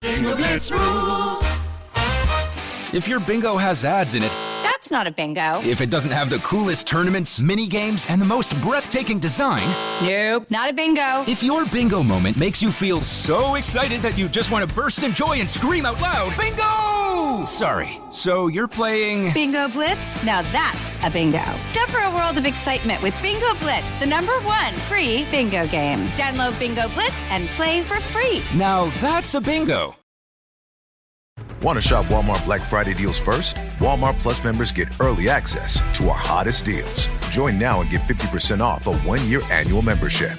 Bingo Blitz rules. If your bingo has ads in it, That's not a bingo. if it doesn't have the coolest tournaments, mini games, and the most breathtaking design, Nope, not a bingo. if your bingo moment makes you feel so excited that you just want to burst in joy and scream out loud, bingo! Sorry, so you're playing... Bingo Blitz? Now that's a bingo. Go for a world of excitement with Bingo Blitz, the #1 free bingo game. Download Bingo Blitz and play for free. Now that's a bingo. Want to shop Walmart Black Friday deals first? Walmart Plus members get early access to our hottest deals. Join now and get 50% off a 1-year annual membership.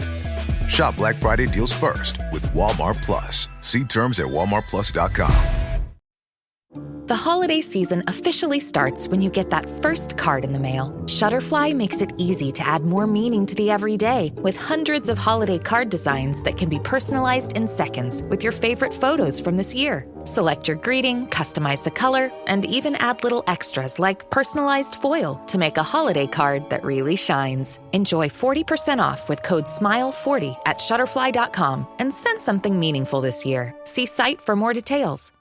Shop Black Friday deals first with Walmart Plus. See terms at walmartplus.com. The holiday season officially starts when you get that first card in the mail. Shutterfly makes it easy to add more meaning to the everyday with hundreds of holiday card designs that can be personalized in seconds with your favorite photos from this year. Select your greeting, customize the color, and even add little extras like personalized foil to make a holiday card that really shines. Enjoy 40% off with code SMILE40 at Shutterfly.com and send something meaningful this year. See site for more details.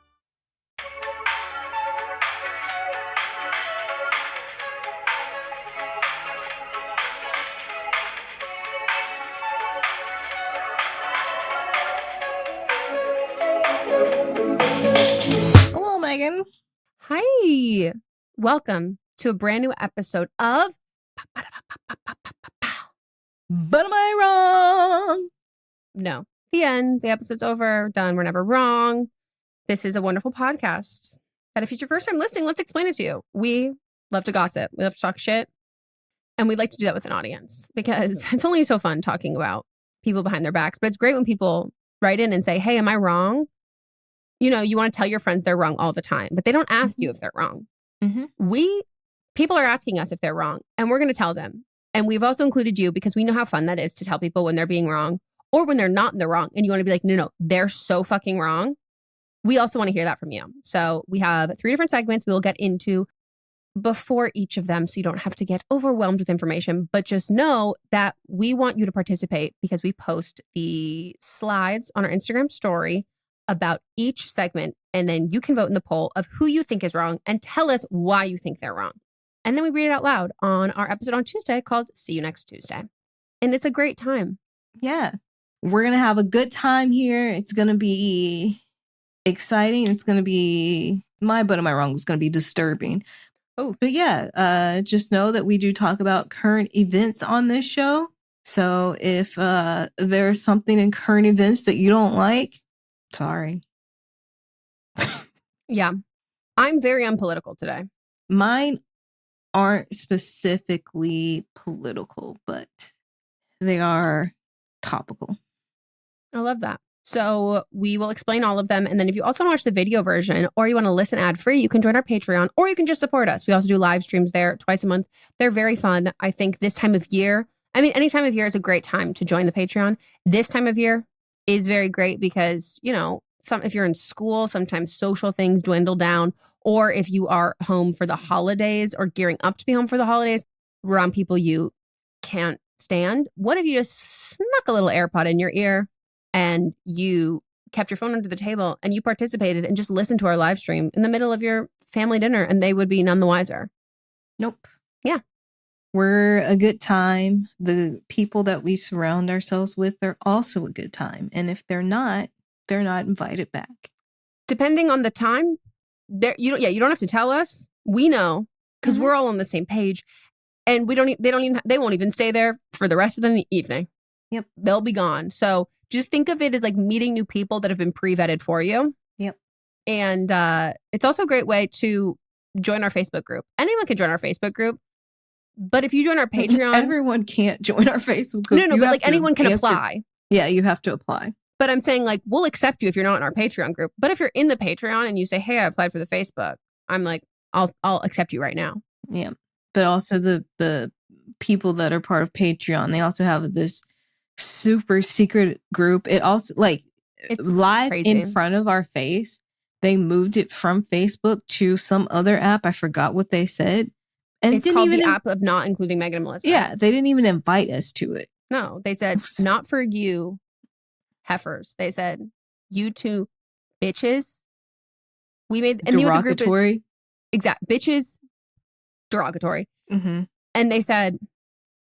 Hello, Megan. Hi. Welcome to a brand new episode of But am I wrong? No. The end. The episode's over. Done. We're never wrong. This is a wonderful podcast that if it's your first time listening, let's explain it to you. We love to gossip. We love to talk shit. And we like to do that with an audience because it's only so fun talking about people behind their backs. But it's great when people write in and say, hey, am I wrong? You know, you want to tell your friends they're wrong all the time, but they don't ask you if they're wrong. People are asking us if they're wrong, and we're going to tell them. And we've also included you because we know how fun that is to tell people when they're being wrong or when they're not in the wrong. And you want to be like, no, they're so fucking wrong. We also want to hear that from you. So we have 3 different segments we will get into before each of them so you don't have to get overwhelmed with information. But just know that we want you to participate because we post the slides on our Instagram story about each segment, and then you can vote in the poll of who you think is wrong and tell us why you think they're wrong. And then we read it out loud on our episode on Tuesday called See You Next Tuesday. And it's a great time. Yeah. We're going to have a good time here. It's going to be exciting. It's going to be, but am I wrong? It's going to be disturbing. Oh, but yeah, just know that we do talk about current events on this show. So if there's something in current events that you don't like, sorry. Yeah. I'm very unpolitical today. Mine aren't specifically political, but they are topical. I love that. So we will explain all of them. And then if you also want to watch the video version or you want to listen ad free, you can join our Patreon or you can just support us. We also do live streams there twice a month. They're very fun. I think this time of year, any time of year is a great time to join the Patreon. This time of year is very great because, if you're in school, sometimes social things dwindle down, or if you are home for the holidays or gearing up to be home for the holidays, around people you can't stand. What if you just snuck a little AirPod in your ear and you kept your phone under the table and you participated and just listened to our live stream in the middle of your family dinner and they would be none the wiser? Nope. Yeah. We're a good time. The people that we surround ourselves with are also a good time. And if they're not invited back. Depending on the time, you don't have to tell us. We know because we're all on the same page, and they won't even stay there for the rest of the evening. Yep, they'll be gone. So just think of it as like meeting new people that have been pre-vetted for you. Yep, and it's also a great way to join our Facebook group. Anyone can join our Facebook group. But if you join our Patreon... Everyone can't join our Facebook group. No, but like anyone can apply. Yeah, you have to apply. But I'm saying like, we'll accept you if you're not in our Patreon group. But if you're in the Patreon and you say, hey, I applied for the Facebook, I'm like, I'll accept you right now. Yeah. But also the people that are part of Patreon, they also have this super secret group. It also it's live crazy. In front of our face. They moved it from Facebook to some other app. I forgot what they said. And it's called the app of not including Meghan and Melisa. Yeah, they didn't even invite us to it. No, they said not for you heifers. They said you two bitches. We made, and the group is exact bitches, derogatory. Mm-hmm. And they said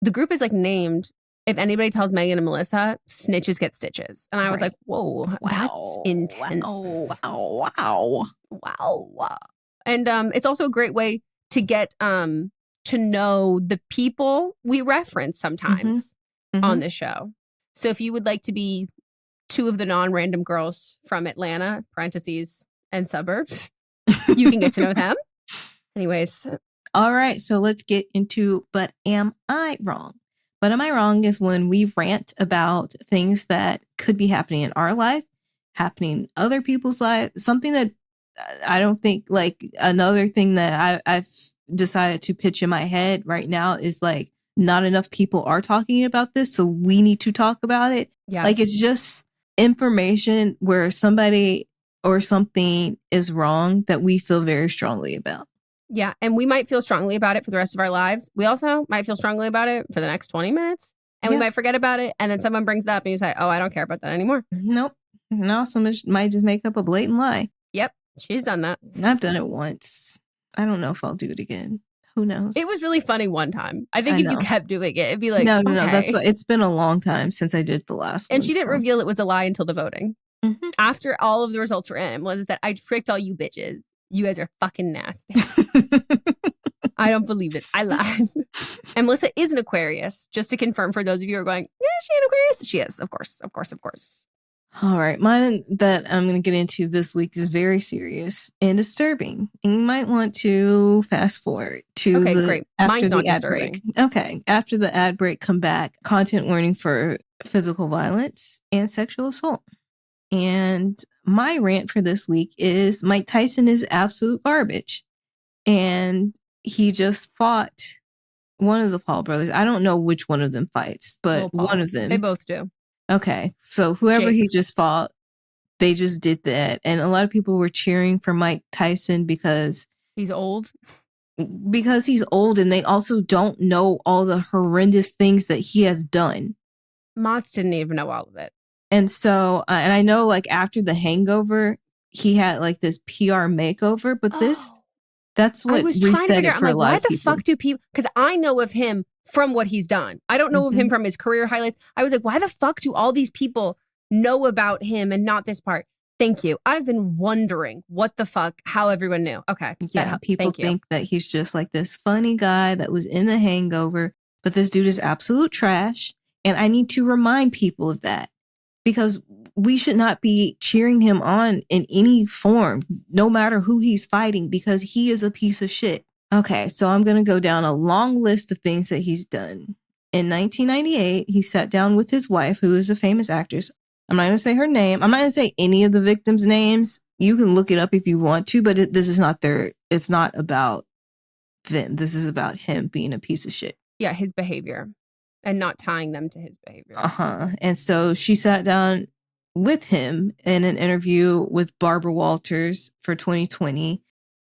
the group is like named, if anybody tells Meghan and Melissa, snitches get stitches. And I was like, whoa, that's intense. Wow. And it's also a great way to get to know the people we reference sometimes on the show. So if you would like to be two of the non-random girls from Atlanta, parentheses, and suburbs, you can get to know them. Anyways. All right. So let's get into, but am I wrong? But am I wrong is when we rant about things that could be happening in our life, happening in other people's lives, something that I don't think, like, another thing that I've decided to pitch in my head right now is like, not enough people are talking about this. So we need to talk about it. Yes. Like, it's just information where somebody or something is wrong that we feel very strongly about. Yeah. And we might feel strongly about it for the rest of our lives. We also might feel strongly about it for the next 20 minutes. And we might forget about it. And then someone brings it up and you say, oh, I don't care about that anymore. Nope. No, someone might just make up a blatant lie. Yep. She's done that. I've done it once. I don't know if I'll do it again. Who knows? It was really funny one time. I think if you kept doing it, it'd be like, no. It's been a long time since I did the last one. And she didn't reveal it was a lie until the voting. Mm-hmm. After all of the results were in, Melissa said, I tricked all you bitches. You guys are fucking nasty. I don't believe this. I lied. And Melissa is an Aquarius, just to confirm for those of you who are going, yeah, is she an Aquarius? She is, of course. All right. Mine that I'm going to get into this week is very serious and disturbing. And you might want to fast forward to great. Mine's not disturbing. Okay. After the ad break, come back. Content warning for physical violence and sexual assault. And my rant for this week is Mike Tyson is absolute garbage. And he just fought one of the Paul brothers. I don't know which one of them fights, but one of them. They both do. Okay. So whoever he just fought, they just did that. And a lot of people were cheering for Mike Tyson because he's old. Because he's old, and they also don't know all the horrendous things that he has done. Mott's didn't even know all of it. And so, and I know, like, after The Hangover, he had like this PR makeover, but that's what I was trying to figure out. I'm like, why the fuck do people? Because I know of him from what he's done. I don't know of him from his career highlights. I was like, why the fuck do all these people know about him and not this part? Thank you. I've been wondering what the fuck, how everyone knew. Okay. Yeah, people think that he's just like this funny guy that was in The Hangover, but this dude is absolute trash. And I need to remind people of that because we should not be cheering him on in any form, no matter who he's fighting, because he is a piece of shit. Okay, so I'm going to go down a long list of things that he's done. In 1998, he sat down with his wife, who is a famous actress. I'm not going to say her name. I'm not going to say any of the victims' names. You can look it up if you want to, but this is not it's not about them. This is about him being a piece of shit. Yeah, his behavior and not tying them to his behavior. And so she sat down with him in an interview with Barbara Walters for 2020.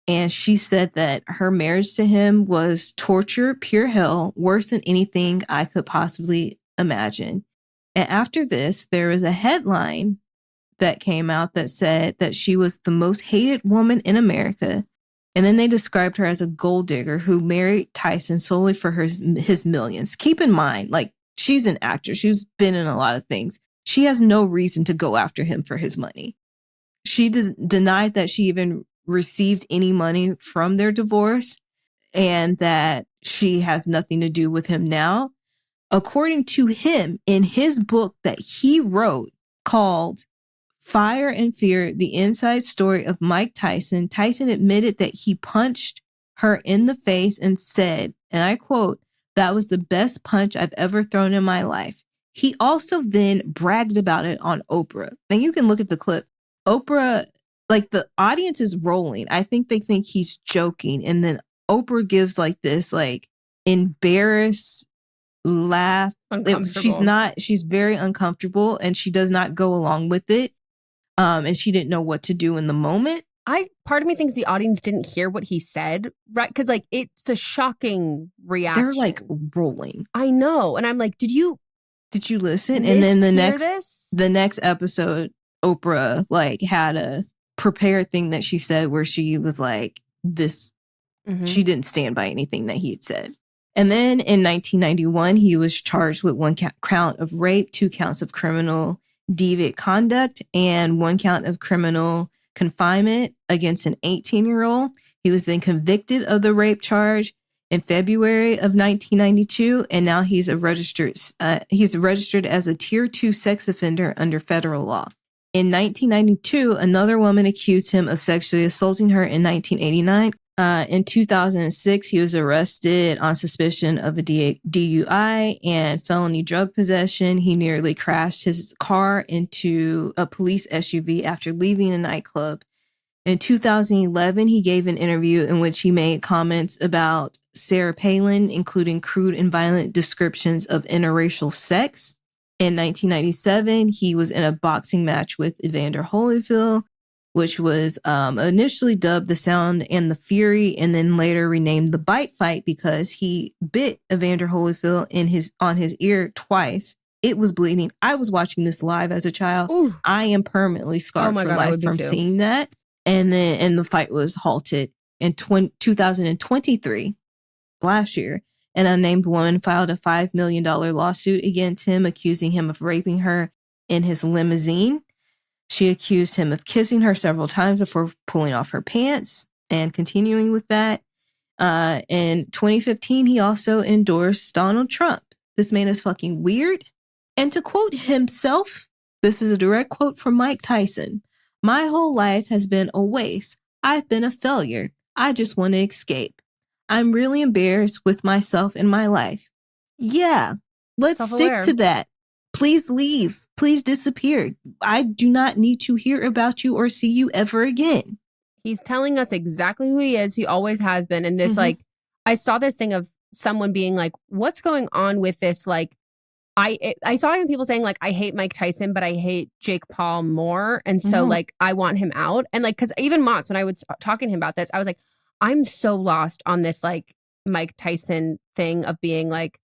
And she said that her marriage to him was torture, pure hell, worse than anything I could possibly imagine. And after this, there was a headline that came out that said that she was the most hated woman in America. And then they described her as a gold digger who married Tyson solely for his millions. Keep in mind, like, she's an actress. She's been in a lot of things. She has no reason to go after him for his money. She denied that she even received any money from their divorce and that she has nothing to do with him now. According to him, in his book that he wrote called Fire and Fear, The Inside Story of Mike Tyson, Tyson admitted that he punched her in the face and said, and I quote, "That was the best punch I've ever thrown in my life." He also then bragged about it on Oprah. And you can look at the clip. Oprah, like, the audience is rolling. I think they think he's joking. And then Oprah gives like this, like, embarrassed laugh. She's very uncomfortable and she does not go along with it. And she didn't know what to do in the moment. Part of me thinks the audience didn't hear what he said, right? Because, like, it's a shocking reaction. They're like rolling. I know. And I'm like, did you listen? And then the next episode, Oprah like had a prepared thing that she said where she was like, this, she didn't stand by anything that he had said. And then in 1991, he was charged with one count of rape, 2 counts of criminal deviant conduct, and 1 count of criminal confinement against an 18-year-old. He was then convicted of the rape charge in February of 1992, and now he's registered as a Tier 2 sex offender under federal law. In 1992, another woman accused him of sexually assaulting her in 1989. In 2006, he was arrested on suspicion of a DUI and felony drug possession. He nearly crashed his car into a police SUV after leaving a nightclub. In 2011, he gave an interview in which he made comments about Sarah Palin, including crude and violent descriptions of interracial sex. In 1997, he was in a boxing match with Evander Holyfield, which was initially dubbed The Sound and the Fury, and then later renamed The Bite Fight because he bit Evander Holyfield on his ear twice. It was bleeding. I was watching this live as a child. Ooh. I am permanently scarred for life from seeing that. And the fight was halted in 2023, last year. An unnamed woman filed a $5 million lawsuit against him, accusing him of raping her in his limousine. She accused him of kissing her several times before pulling off her pants and continuing with that. In 2015, he also endorsed Donald Trump. This man is fucking weird. And to quote himself, this is a direct quote from Mike Tyson. "My whole life has been a waste. I've been a failure. I just want to escape. I'm really embarrassed with myself and my life." Yeah, let's stick to that. Please leave. Please disappear. I do not need to hear about you or see you ever again. He's telling us exactly who he is. He always has been. And this, like, I saw this thing of someone being like, what's going on with this? Like, I saw even people saying, like, I hate Mike Tyson, but I hate Jake Paul more. And so, like, I want him out. And, like, because even Mott's, when I was talking to him about this, I was like, I'm so lost on this, like, Mike Tyson thing of being, like,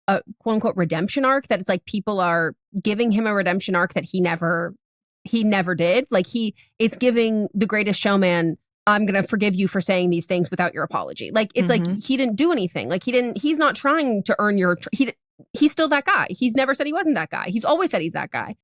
a quote unquote redemption arc, that it's like people are giving him a redemption arc that he never did. Like it's giving The Greatest Showman, I'm going to forgive you for saying these things without your apology. Like, it's like, he didn't do anything. Like he's not trying to earn your, he's still that guy. He's never said he wasn't that guy. He's always said he's that guy.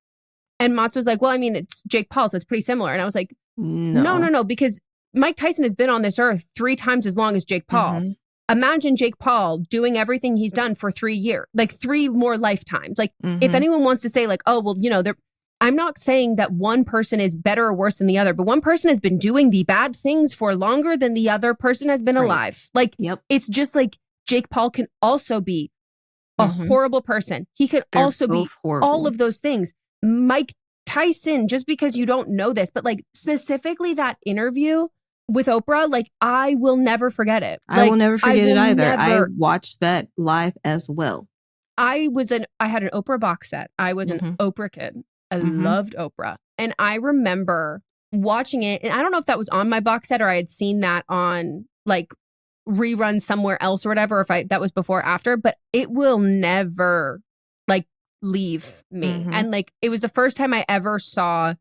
And Mott's was like, well, I mean, it's Jake Paul, so it's pretty similar. And I was like, no, because Mike Tyson has been on this earth 3 times as long as Jake Paul. Imagine Jake Paul doing everything he's done for 3 years, like 3 more lifetimes. Like if anyone wants to say like, oh, well, you know, I'm not saying that one person is better or worse than the other, but one person has been doing the bad things for longer than the other person has been alive. Like, it's just like Jake Paul can also be a horrible person. He could also be horrible. All of those things. Mike Tyson, just because you don't know this, but like specifically that interview with Oprah, like I will never forget it. I will never forget it either. I watched that live as well. I had an Oprah box set. I was an Oprah kid. I loved Oprah. And I remember watching it. And I don't know if that was on my box set or I had seen that on like rerun somewhere else or whatever, if that was before or after, but it will never like leave me. And like, it was the first time I ever saw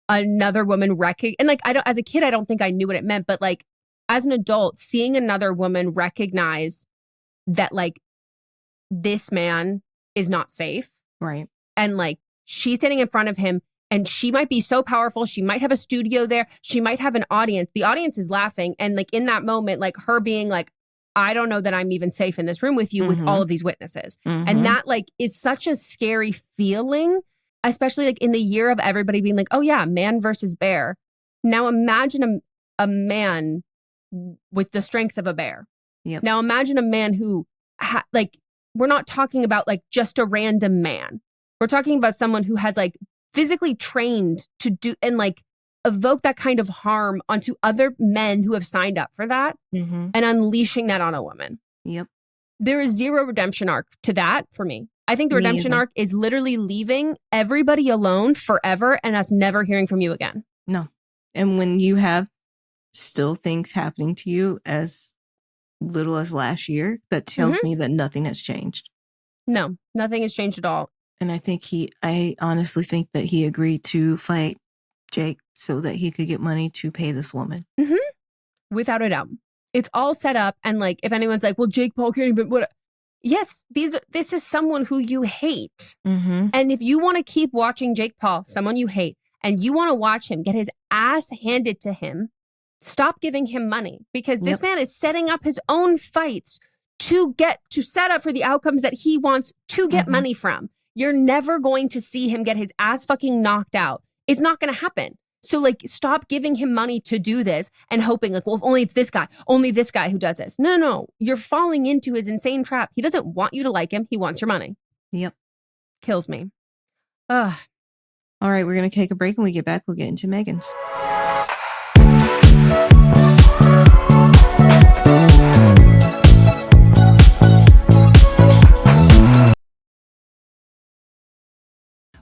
another woman and like, as a kid, I don't think I knew what it meant, but like as an adult, seeing another woman recognize that like this man is not safe. Right. And like she's standing in front of him and she might be so powerful. She might have a studio there. She might have an audience. The audience is laughing. And like in that moment, like her being like, I don't know that I'm even safe in this room with you with all of these witnesses. And that like is such a scary feeling, especially like in the year of everybody being like, oh yeah, man versus bear. Now imagine a man with the strength of a bear. Yep. Now imagine a man who like, we're not talking about like just a random man. We're talking about someone who has like physically trained to do and like evoke that kind of harm onto other men who have signed up for that and unleashing that on a woman. Yep. There is zero redemption arc to that for me. I think the redemption arc is literally leaving everybody alone forever and us never hearing from you again. No. And when you have still things happening to you as little as last year, that tells me that nothing has changed. No, nothing has changed at all. And I honestly think that he agreed to fight Jake so that he could get money to pay this woman. Mm-hmm. Without a doubt. It's all set up. And like, if anyone's like, well, Jake Paul can't even, what? Yes, this is someone who you hate. Mm-hmm. And if you want to keep watching Jake Paul, someone you hate, and you want to watch him get his ass handed to him, stop giving him money, because this man is setting up his own fights to set up for the outcomes that he wants to get money from. You're never going to see him get his ass fucking knocked out. It's not going to happen. So like, stop giving him money to do this and hoping like, well, if only it's this guy who does this. No. You're falling into his insane trap. He doesn't want you to like him. He wants your money. Yep. Kills me. Ugh. All right, we're going to take a break. When we get back, we'll get into Meghan's.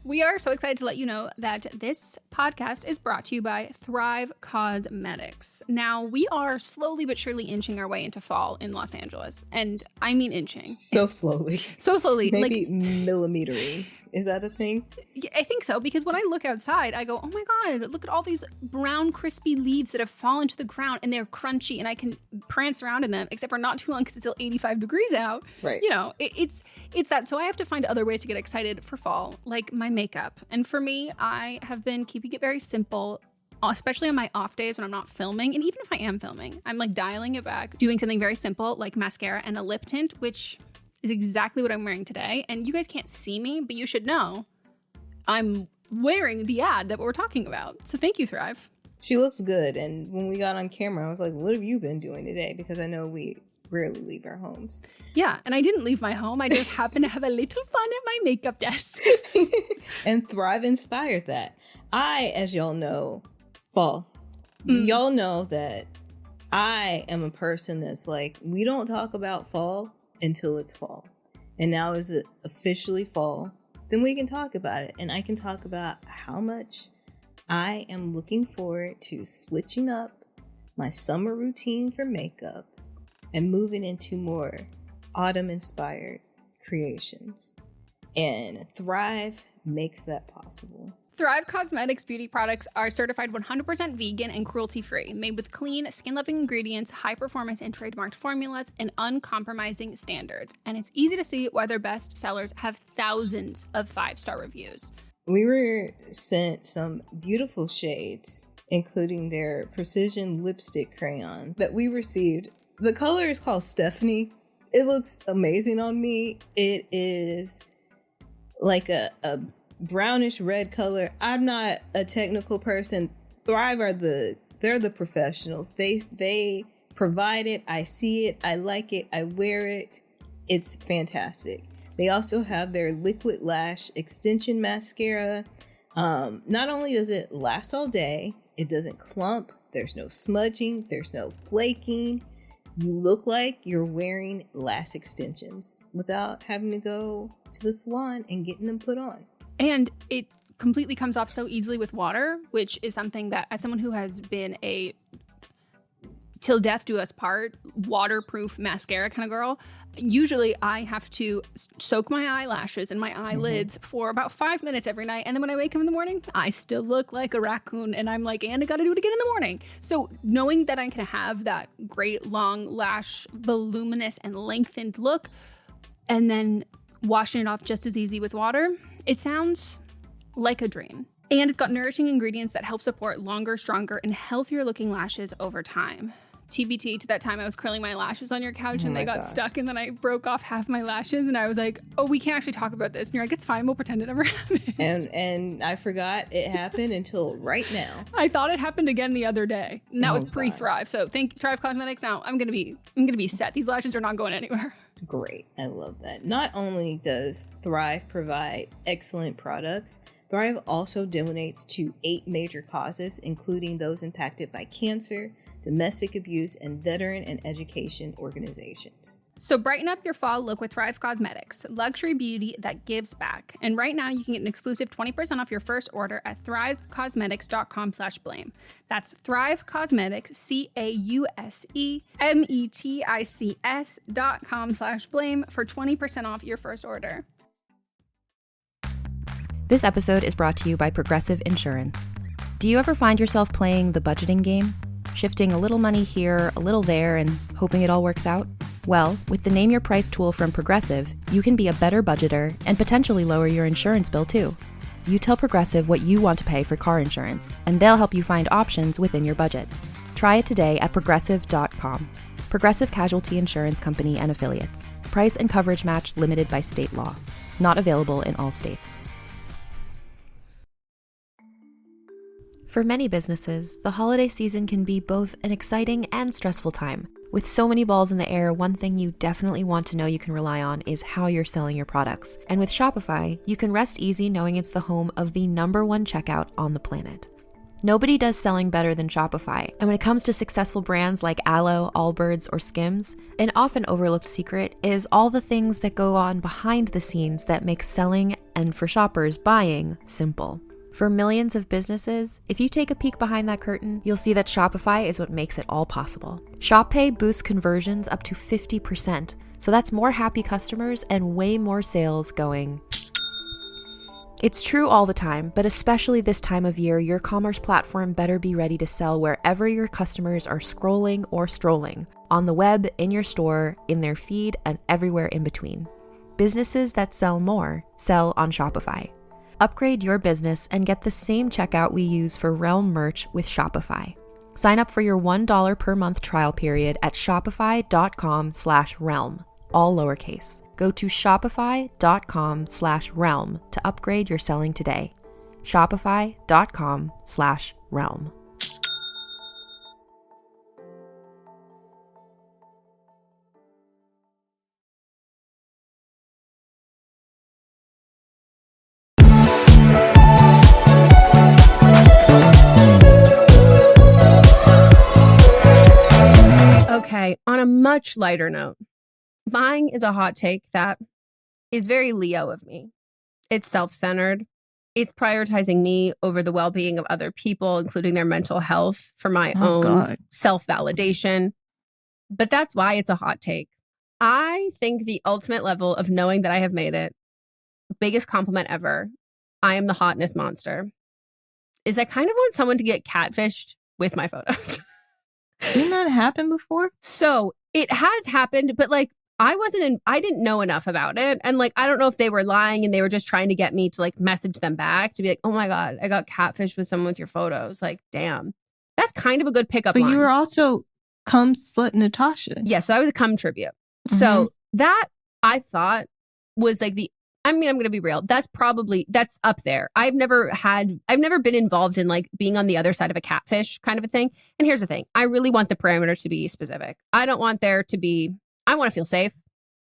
We are so excited to let you know that this podcast is brought to you by Thrive Cosmetics. Now, we are slowly but surely inching our way into fall in Los Angeles. And I mean inching. So slowly. So slowly. Maybe millimetering. Is that a thing? Yeah, I think so, because when I look outside, I go, oh my God, look at all these brown, crispy leaves that have fallen to the ground and they're crunchy and I can prance around in them, except for not too long because it's still 85 degrees out. Right. You know, it's that. So I have to find other ways to get excited for fall, like my makeup. And for me, I have been keeping it very simple, especially on my off days when I'm not filming. And even if I am filming, I'm like dialing it back, doing something very simple like mascara and a lip tint, which is exactly what I'm wearing today. And you guys can't see me, but you should know I'm wearing the ad that we're talking about. So thank you, Thrive. She looks good. And when we got on camera, I was like, what have you been doing today? Because I know we rarely leave our homes. Yeah, and I didn't leave my home. I just happened to have a little fun at my makeup desk. And Thrive inspired that. As y'all know, fall. Y'all know that I am a person that's like, we don't talk about fall until it's fall. And now is it officially fall? Then we can talk about it. And I can talk about how much I am looking forward to switching up my summer routine for makeup and moving into more autumn-inspired creations. And Thrive makes that possible. Thrive Cosmetics beauty products are certified 100% vegan and cruelty-free, made with clean, skin-loving ingredients, high-performance and trademarked formulas, and uncompromising standards. And it's easy to see why their best sellers have thousands of 5-star reviews. We were sent some beautiful shades, including their precision lipstick crayon that we received. The color is called Stephanie. It looks amazing on me. It is like a brownish red color. I'm not a technical person. Thrive they're the professionals. They provide it. I see it. I like it. I wear it. It's fantastic. They also have their liquid lash extension mascara. Not only does it last all day, it doesn't clump. There's no smudging. There's no flaking. You look like you're wearing lash extensions without having to go to the salon and getting them put on. And it completely comes off so easily with water, which is something that, as someone who has been a till death do us part waterproof mascara kind of girl, usually I have to soak my eyelashes and my eyelids for about 5 minutes every night. And then when I wake up in the morning, I still look like a raccoon. And I'm like, and I got to do it again in the morning. So knowing that I can have that great long lash, voluminous and lengthened look, and then washing it off just as easy with water, it sounds like a dream. And it's got nourishing ingredients that help support longer, stronger, and healthier looking lashes over time. TBT to that time I was curling my lashes on your couch and they got stuck, and then I broke off half my lashes and I was like, oh, we can't actually talk about this. And you're like, it's fine, we'll pretend it never happened. And I forgot it happened until right now. I thought it happened again the other day. And that was pre-Thrive. So thank Thrive Cosmetics. Now I'm gonna be set. These lashes are not going anywhere. Great. I love that. Not only does Thrive provide excellent products, Thrive also donates to 8 major causes, including those impacted by cancer, domestic abuse, and veteran and education organizations. So brighten up your fall look with Thrive Cosmetics, luxury beauty that gives back. And right now you can get an exclusive 20% off your first order at thrivecosmetics.com/blame. That's Thrive Cosmetics, CAUSEMETICS.com/blame for 20% off your first order. This episode is brought to you by Progressive Insurance. Do you ever find yourself playing the budgeting game? Shifting a little money here, a little there, and hoping it all works out? Well, with the Name Your Price tool from Progressive, you can be a better budgeter and potentially lower your insurance bill too. You tell Progressive what you want to pay for car insurance, and they'll help you find options within your budget. Try it today at progressive.com. Progressive Casualty Insurance Company and Affiliates. Price and coverage match limited by state law. Not available in all states. For many businesses, the holiday season can be both an exciting and stressful time. With so many balls in the air, one thing you definitely want to know you can rely on is how you're selling your products. And with Shopify, you can rest easy knowing it's the home of the #1 checkout on the planet. Nobody does selling better than Shopify, and when it comes to successful brands like Aloe, Allbirds, or Skims, an often overlooked secret is all the things that go on behind the scenes that make selling, and for shoppers, buying, simple. For millions of businesses, if you take a peek behind that curtain, you'll see that Shopify is what makes it all possible. Shop Pay boosts conversions up to 50%, so that's more happy customers and way more sales going. It's true all the time, but especially this time of year, your commerce platform better be ready to sell wherever your customers are scrolling or strolling, on the web, in your store, in their feed, and everywhere in between. Businesses that sell more sell on Shopify. Upgrade your business and get the same checkout we use for Realm merch with Shopify. Sign up for your $1 per month trial period at shopify.com/realm, all lowercase. Go to shopify.com/realm to upgrade your selling today. Shopify.com/realm. Okay, on a much lighter note, mine is a hot take that is very Leo of me. It's self-centered. It's prioritizing me over the well-being of other people, including their mental health for my own self-validation. But that's why it's a hot take. I think the ultimate level of knowing that I have made it, biggest compliment ever, I am the hotness monster, is I kind of want someone to get catfished with my photos. Didn't that happen before? So it has happened, but like I didn't know enough about it. And like, I don't know if they were lying and they were just trying to get me to like message them back to be like, oh my God, I got catfished with someone with your photos. Like, damn, that's kind of a good pickup line. But you were also cum slut Natasha. Yeah. So I was a cum tribute. Mm-hmm. So that I thought was like I'm going to be real. That's up there. I've never been involved in like being on the other side of a catfish kind of a thing. And here's the thing. I really want the parameters to be specific. I want to feel safe.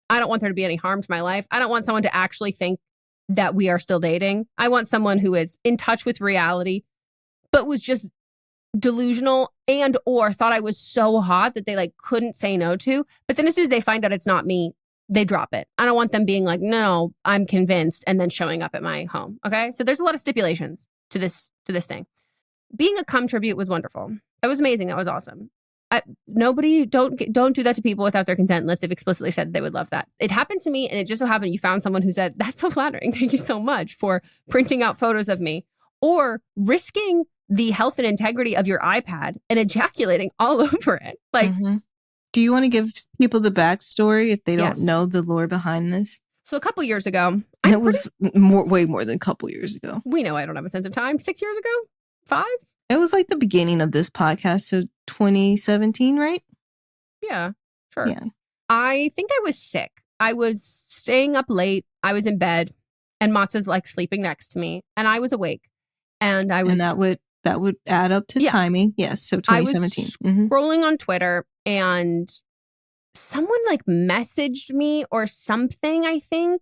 I don't want there to be any harm to my life. I don't want someone to actually think that we are still dating. I want someone who is in touch with reality, but was just delusional and or thought I was so hot that they like couldn't say no to. But then as soon as they find out it's not me, they drop it. I don't want them being like, no, I'm convinced, and then showing up at my home. Okay. So there's a lot of stipulations to this thing. Being a cum tribute was wonderful. That was amazing. That was awesome. Nobody don't do that to people without their consent unless they've explicitly said they would love that. It happened to me, and it just so happened you found someone who said, that's so flattering. Thank you so much for printing out photos of me or risking the health and integrity of your iPad and ejaculating all over it. Like, do you want to give people the backstory if they don't know the lore behind this? So a couple years ago, it was way more than a couple years ago. We know I don't have a sense of time. 6 years ago? 5? It was like the beginning of this podcast. So 2017, right? Yeah, sure. Yeah. I think I was sick. I was staying up late. I was in bed and Mats was like sleeping next to me and I was awake. And I was... And that would add up to timing. Yes. So 2017. I was scrolling on Twitter and someone like messaged me or something, I think,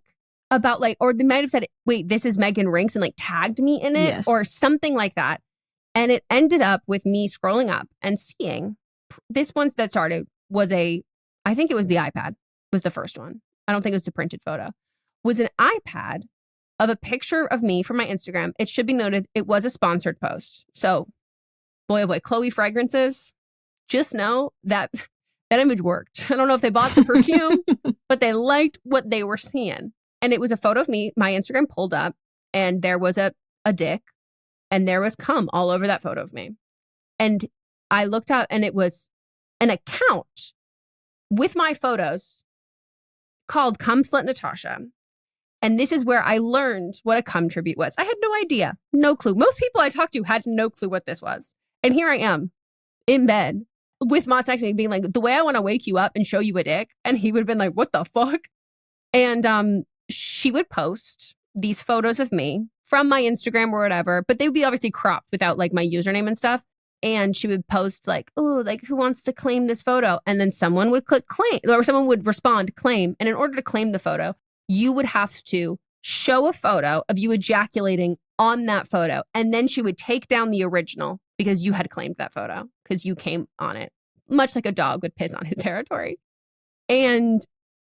about like, or they might have said, wait, this is Meghan Rinks and like tagged me in it or something like that. And it ended up with me scrolling up and seeing this one that started was I think it was the iPad was the first one. I don't think it was the printed photo. Was an iPad of a picture of me from my Instagram. It should be noted, it was a sponsored post. So, boy, oh boy, Chloe Fragrances, just know that image worked. I don't know if they bought the perfume, but they liked what they were seeing. And it was a photo of me, my Instagram pulled up, and there was a dick and there was cum all over that photo of me. And I looked up and it was an account with my photos called Cum Slut Natasha. And this is where I learned what a cum tribute was. I had no idea, no clue. Most people I talked to had no clue what this was. And here I am in bed with Mott's texting me being like, the way I want to wake you up and show you a dick. And he would have been like, what the fuck? And she would post these photos of me from my Instagram or whatever, but they would be obviously cropped without like my username and stuff. And she would post like, oh, like who wants to claim this photo? And then someone would click claim, or someone would respond claim. And in order to claim the photo, you would have to show a photo of you ejaculating on that photo. And then she would take down the original because you had claimed that photo because you came on it, much like a dog would piss on his territory. And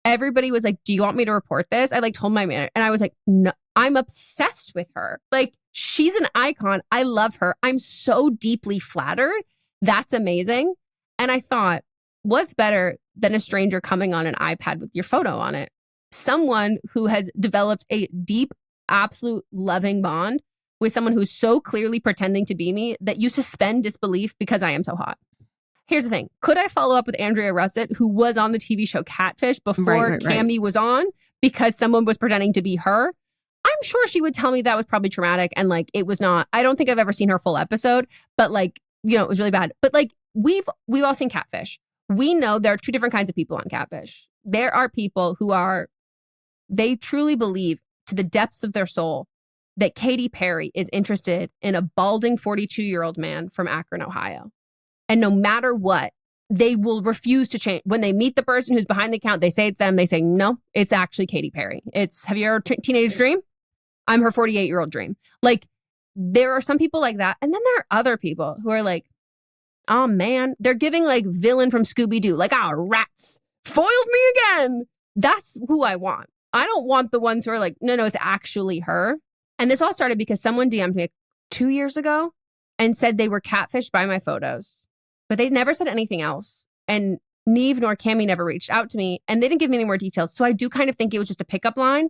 everybody was like, do you want me to report this? I like told my manager, and I was like, no, I'm obsessed with her. Like, she's an icon. I love her. I'm so deeply flattered. That's amazing. And I thought, what's better than a stranger coming on an iPad with your photo on it? Someone who has developed a deep, absolute loving bond with someone who's so clearly pretending to be me that you suspend disbelief because I am so hot. Here's the thing. Could I follow up with Andrea Russett, who was on the TV show Catfish before Cammie was on, because someone was pretending to be her? I'm sure she would tell me that was probably traumatic and like it was not. I don't think I've ever seen her full episode, but like, you know, it was really bad. But like we've all seen Catfish. We know there are two different kinds of people on Catfish. There are people who they truly believe to the depths of their soul that Katy Perry is interested in a balding 42-year-old man from Akron, Ohio. And no matter what, they will refuse to change. When they meet the person who's behind the account, they say it's them. They say, no, it's actually Katy Perry. Have you ever teenage dream? I'm her 48-year-old dream. Like, there are some people like that. And then there are other people who are like, oh man, they're giving like villain from Scooby-Doo. Like, rats foiled me again. That's who I want. I don't want the ones who are like, no, it's actually her. And this all started because someone DM'd me 2 years ago and said they were catfished by my photos, but they never said anything else. And Neve nor Cammie never reached out to me, and they didn't give me any more details. So I do kind of think it was just a pickup line,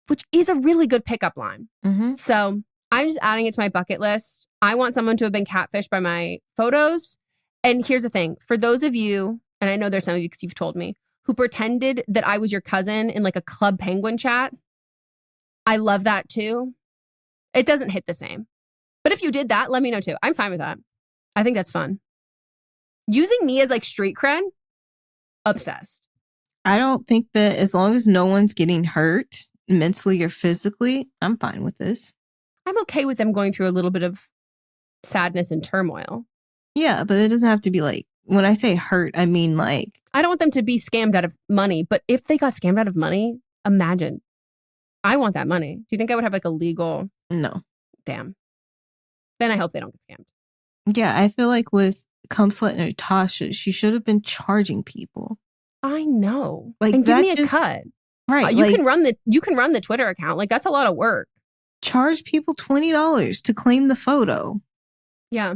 which is a really good pickup line. Mm-hmm. So I'm just adding it to my bucket list. I want someone to have been catfished by my photos. And here's the thing. For those of you, and I know there's some of you because you've told me, who pretended that I was your cousin in like a Club Penguin chat, I love that too. It doesn't hit the same. But if you did that, let me know too. I'm fine with that. I think that's fun. Using me as like street cred, obsessed. I don't think that as long as no one's getting hurt mentally or physically, I'm fine with this. I'm okay with them going through a little bit of sadness and turmoil. Yeah, but it doesn't have to be like, when I say hurt, I mean like... I don't want them to be scammed out of money, but if they got scammed out of money, imagine. I want that money. Do you think I would have like a legal... No. Damn. Then I hope they don't get scammed. Yeah, I feel like with Cum Slut Natasha, she should have been charging people. I know. Like, and give me a cut. Right. You can run the Twitter account. Like, that's a lot of work. Charge people $20 to claim the photo. Yeah.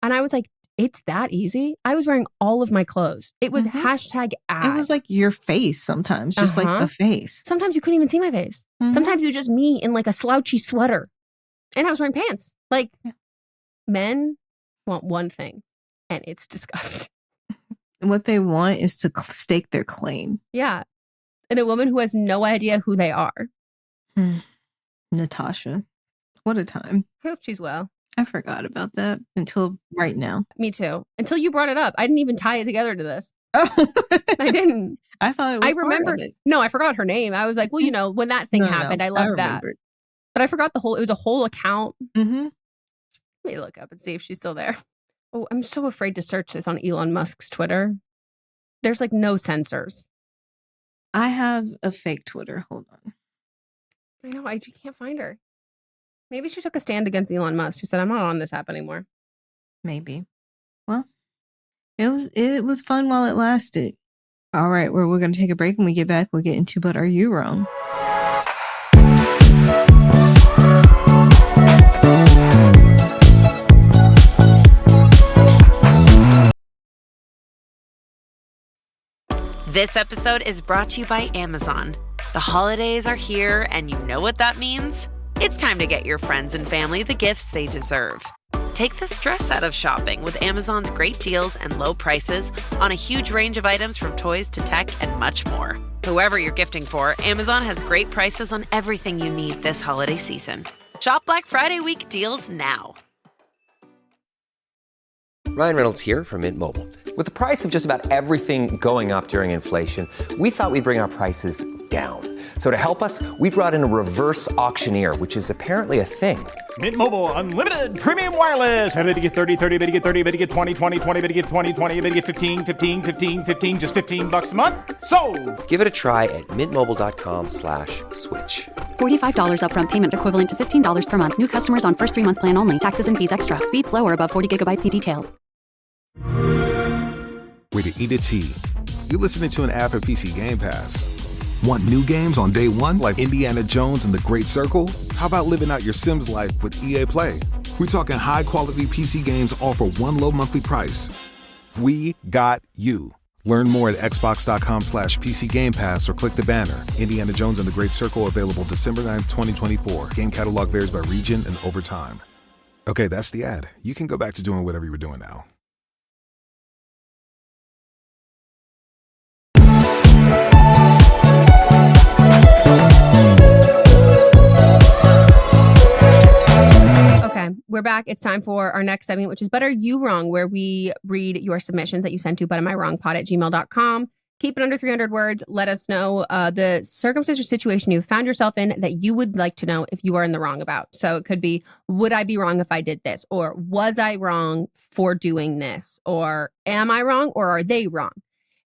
And I was like, it's that easy? I was wearing all of my clothes. It was hashtag ad. It was like your face sometimes, just like a face. Sometimes you couldn't even see my face. Sometimes it was just me in like a slouchy sweater. And I was wearing pants. Like, men want one thing, and it's disgusting. What they want is to stake their claim. Yeah. And a woman who has no idea who they are. Natasha. What a time. I hope she's well. I forgot about that until right now. Me too. Until you brought it up. I didn't even tie it together to this. Oh. I didn't. I thought it was I remember. Part of it. No, I forgot her name. I was like, well, you know, when that thing happened, I loved that. But I forgot it was a whole account. Mm-hmm. Let me look up and see if she's still there. Oh, I'm so afraid to search this on Elon Musk's Twitter. There's like no censors. I have a fake Twitter. Hold on. I know. I can't find her. Maybe she took a stand against Elon Musk. She said, I'm not on this app anymore. Maybe. Well, it was fun while it lasted. All right, we're going to take a break. When we get back, we'll get into But Are You Wrong? This episode is brought to you by Amazon. The holidays are here, and you know what that means. It's time to get your friends and family the gifts they deserve. Take the stress out of shopping with Amazon's great deals and low prices on a huge range of items from toys to tech and much more. Whoever you're gifting for, Amazon has great prices on everything you need this holiday season. Shop Black Friday week deals now. Ryan Reynolds here from Mint Mobile. With the price of just about everything going up during inflation, we thought we'd bring our prices down. So to help us, we brought in a reverse auctioneer, which is apparently a thing. Mint Mobile Unlimited Premium Wireless. How to get 30, 30, bit to get 30, bit to get 20, 20, 20, bit to get 20, 20, bit to get 15, 15, 15, 15, just $15 a month? Sold! Give it a try at mintmobile.com/switch. $45 upfront payment equivalent to $15 per month. New customers on first 3-month plan only. Taxes and fees extra. Speed slower above 40 gigabytes. See detail. Way to eat a T. You're listening to an ad for PC Game Pass. Want new games on day one like Indiana Jones and the Great Circle? How about living out your Sims life with EA Play? We're talking high-quality PC games all for one low monthly price. We got you. Learn more at xbox.com/PC Game Pass or click the banner. Indiana Jones and the Great Circle available December 9th, 2024. Game catalog varies by region and over time. Okay, that's the ad. You can go back to doing whatever you were doing now. Okay, we're back. It's time for our next segment, which is But Are You Wrong?, where we read your submissions that you sent to butamiwrongpod@gmail.com. Keep it under 300 words. Let us know the circumstance or situation you found yourself in that you would like to know if you are in the wrong about. So it could be, would I be wrong if I did this? Or was I wrong for doing this? Or am I wrong or are they wrong?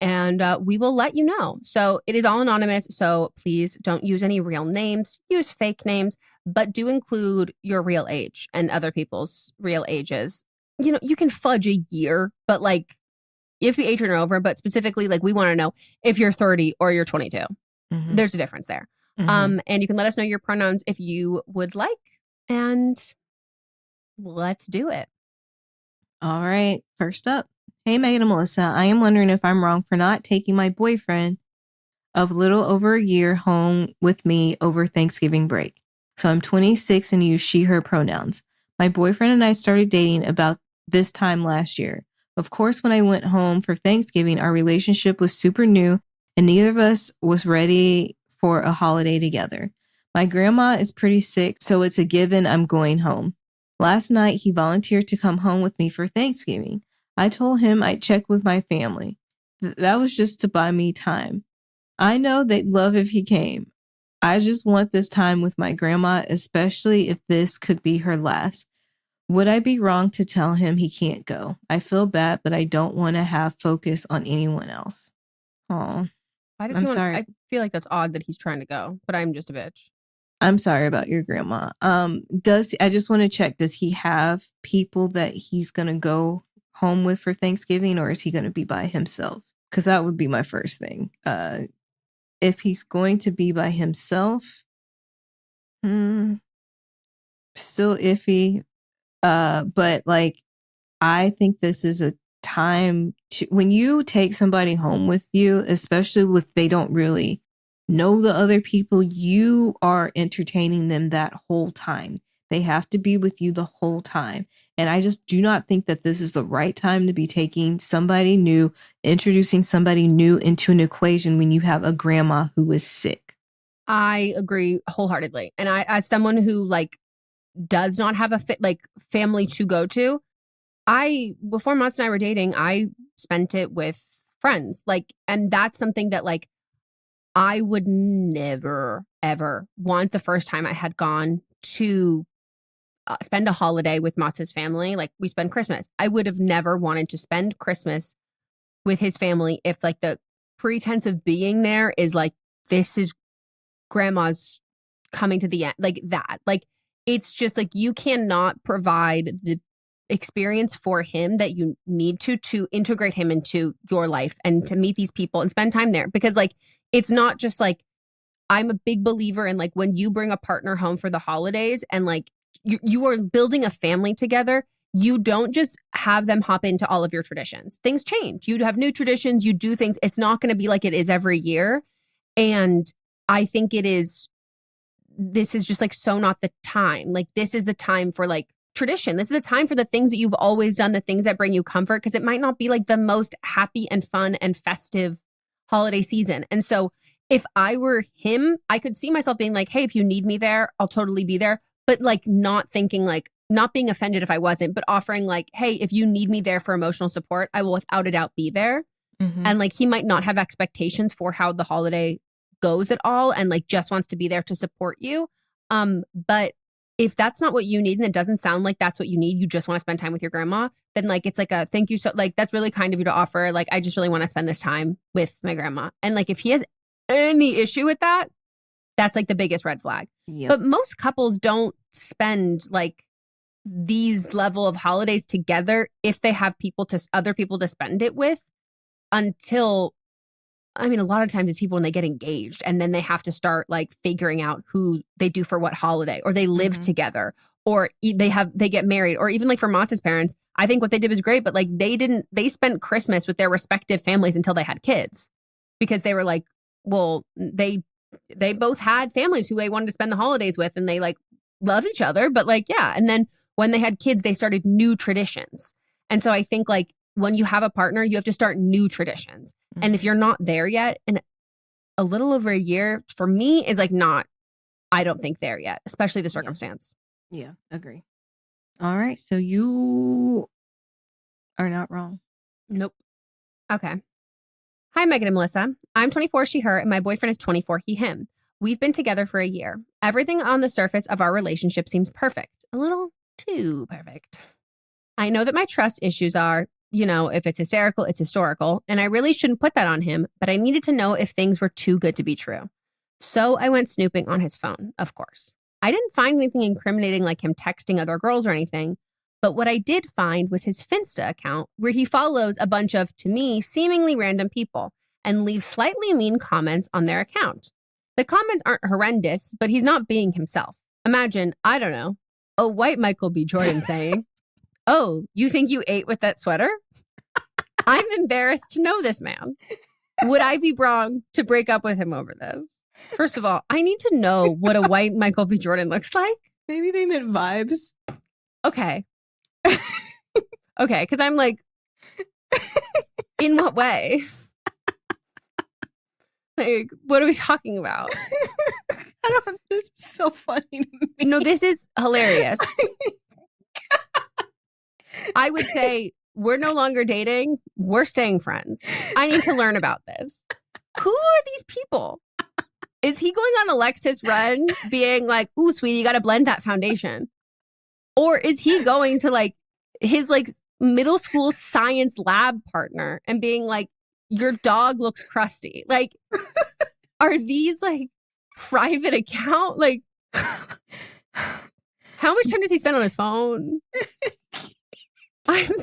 And we will let you know. So it is all anonymous. So please don't use any real names. Use fake names, but do include your real age and other people's real ages. You know, you can fudge a year, but like, you have to be 18 or over, but specifically, like, we want to know if you're 30 or you're 22. Mm-hmm. There's a difference there. Mm-hmm. And you can let us know your pronouns if you would like. And let's do it. All right. First up. Hey, Meghan and Melissa. I am wondering if I'm wrong for not taking my boyfriend of little over a year home with me over Thanksgiving break. So I'm 26 and use she, her pronouns. My boyfriend and I started dating about this time last year. Of course, when I went home for Thanksgiving, our relationship was super new and neither of us was ready for a holiday together. My grandma is pretty sick, so it's a given I'm going home. Last night, he volunteered to come home with me for Thanksgiving. I told him I'd check with my family. That was just to buy me time. I know they'd love if he came. I just want this time with my grandma, especially if this could be her last. Would I be wrong to tell him he can't go? I feel bad, but I don't want to have focus on anyone else. Oh, I'm sorry. I feel like that's odd that he's trying to go, but I'm just a bitch. I'm sorry about your grandma. I just want to check, does he have people that he's going to go home with for Thanksgiving, or is he going to be by himself? Because that would be my first thing. If he's going to be by himself, still iffy. But like, I think this is a time to, when you take somebody home with you, especially if they don't really know the other people, you are entertaining them that whole time. They have to be with you the whole time. And I just do not think that this is the right time to be taking somebody new, introducing somebody new into an equation when you have a grandma who is sick. I agree wholeheartedly. And I, as someone who like does not have a family to go to, before Mats and I were dating, I spent it with friends. Like, and that's something that like I would never, ever want the first time I had gone to spend a holiday with Mats' family. Like, we spend Christmas. I would have never wanted to spend Christmas with his family if like the pretense of being there is like, this is grandma's coming to the end, like that. Like, it's just like, you cannot provide the experience for him that you need to integrate him into your life and to meet these people and spend time there. Because like, it's not just like, I'm a big believer in like, when you bring a partner home for the holidays and like, you are building a family together, you don't just have them hop into all of your traditions. Things change. You have new traditions, you do things. It's not going to be like it is every year. And I think it is this is just like so not the time. Like this is the time for like tradition. This is a time for the things that you've always done, the things that bring you comfort, because it might not be like the most happy and fun and festive holiday season. And so if I were him, I could see myself being like, hey, if you need me there, I'll totally be there. But like not thinking like, not being offended if I wasn't, but offering like, hey, if you need me there for emotional support, I will without a doubt be there. Mm-hmm. And like he might not have expectations for how the holiday goes at all and like just wants to be there to support you. But if that's not what you need and it doesn't sound like that's what you need, you just want to spend time with your grandma, then like it's like a thank you. So like that's really kind of you to offer. Like I just really want to spend this time with my grandma. And like if he has any issue with that, that's like the biggest red flag. Yep. But most couples don't spend like these level of holidays together if they have other people to spend it with until, I mean, a lot of times it's people when they get engaged and then they have to start like figuring out who they do for what holiday, or they live together, or they get married, or even like for Matz's parents, I think what they did was great, but like they spent Christmas with their respective families until they had kids, because they were like, well, they both had families who they wanted to spend the holidays with and they like love each other, but like, yeah. And then when they had kids, they started new traditions. And so I think like when you have a partner, you have to start new traditions. Mm-hmm. And if you're not there yet, and a little over a year for me is like not, I don't think there yet, especially the circumstance. Yeah, agree. All right. So you are not wrong. Nope. Okay. Hi, Meghan and Melisa. I'm 24, she, her, and my boyfriend is 24, he, him. We've been together for a year. Everything on the surface of our relationship seems perfect. A little too perfect. I know that my trust issues are, you know, if it's hysterical, it's historical, and I really shouldn't put that on him, but I needed to know if things were too good to be true. So I went snooping on his phone, of course. I didn't find anything incriminating like him texting other girls or anything, but what I did find was his Finsta account, where he follows a bunch of, to me, seemingly random people and leaves slightly mean comments on their account. The comments aren't horrendous, but he's not being himself. Imagine, I don't know, a white Michael B. Jordan saying, oh, you think you ate with that sweater? I'm embarrassed to know this man. Would I be wrong to break up with him over this? First of all, I need to know what a white Michael B. Jordan looks like. Maybe they meant vibes. Okay. Okay, because I'm like, in what way? Like, what are we talking about? This is so funny to me. No, this is hilarious. I would say we're no longer dating. We're staying friends. I need to learn about this. Who are these people? Is he going on Alexis run being like, ooh, sweetie, you got to blend that foundation? Or is he going to like his like middle school science lab partner and being like, your dog looks crusty? Like, are these like private account? Like, how much time does he spend on his phone? I can't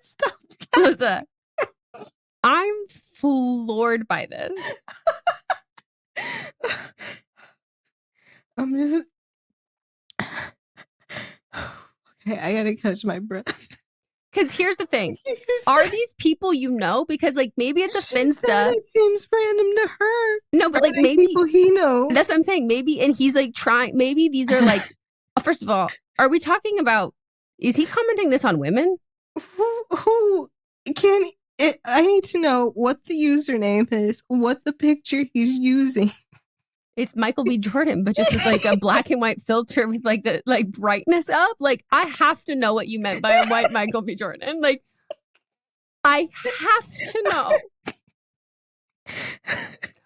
stop. Melissa, I'm floored by this. I'm just okay. I gotta catch my breath. Because here's the thing: are these people you know? Because like maybe it's a Finsta. It seems random to her. No, but like maybe people he knows. That's what I'm saying. Maybe, and he's like trying. Maybe these are like. First of all, are we talking about? Is he commenting this on women? Who can? I need to know what the username is, what the picture he's using. It's Michael B. Jordan, but just with like a black and white filter with like the like brightness up. Like, I have to know what you meant by a white Michael B. Jordan. Like, I have to know.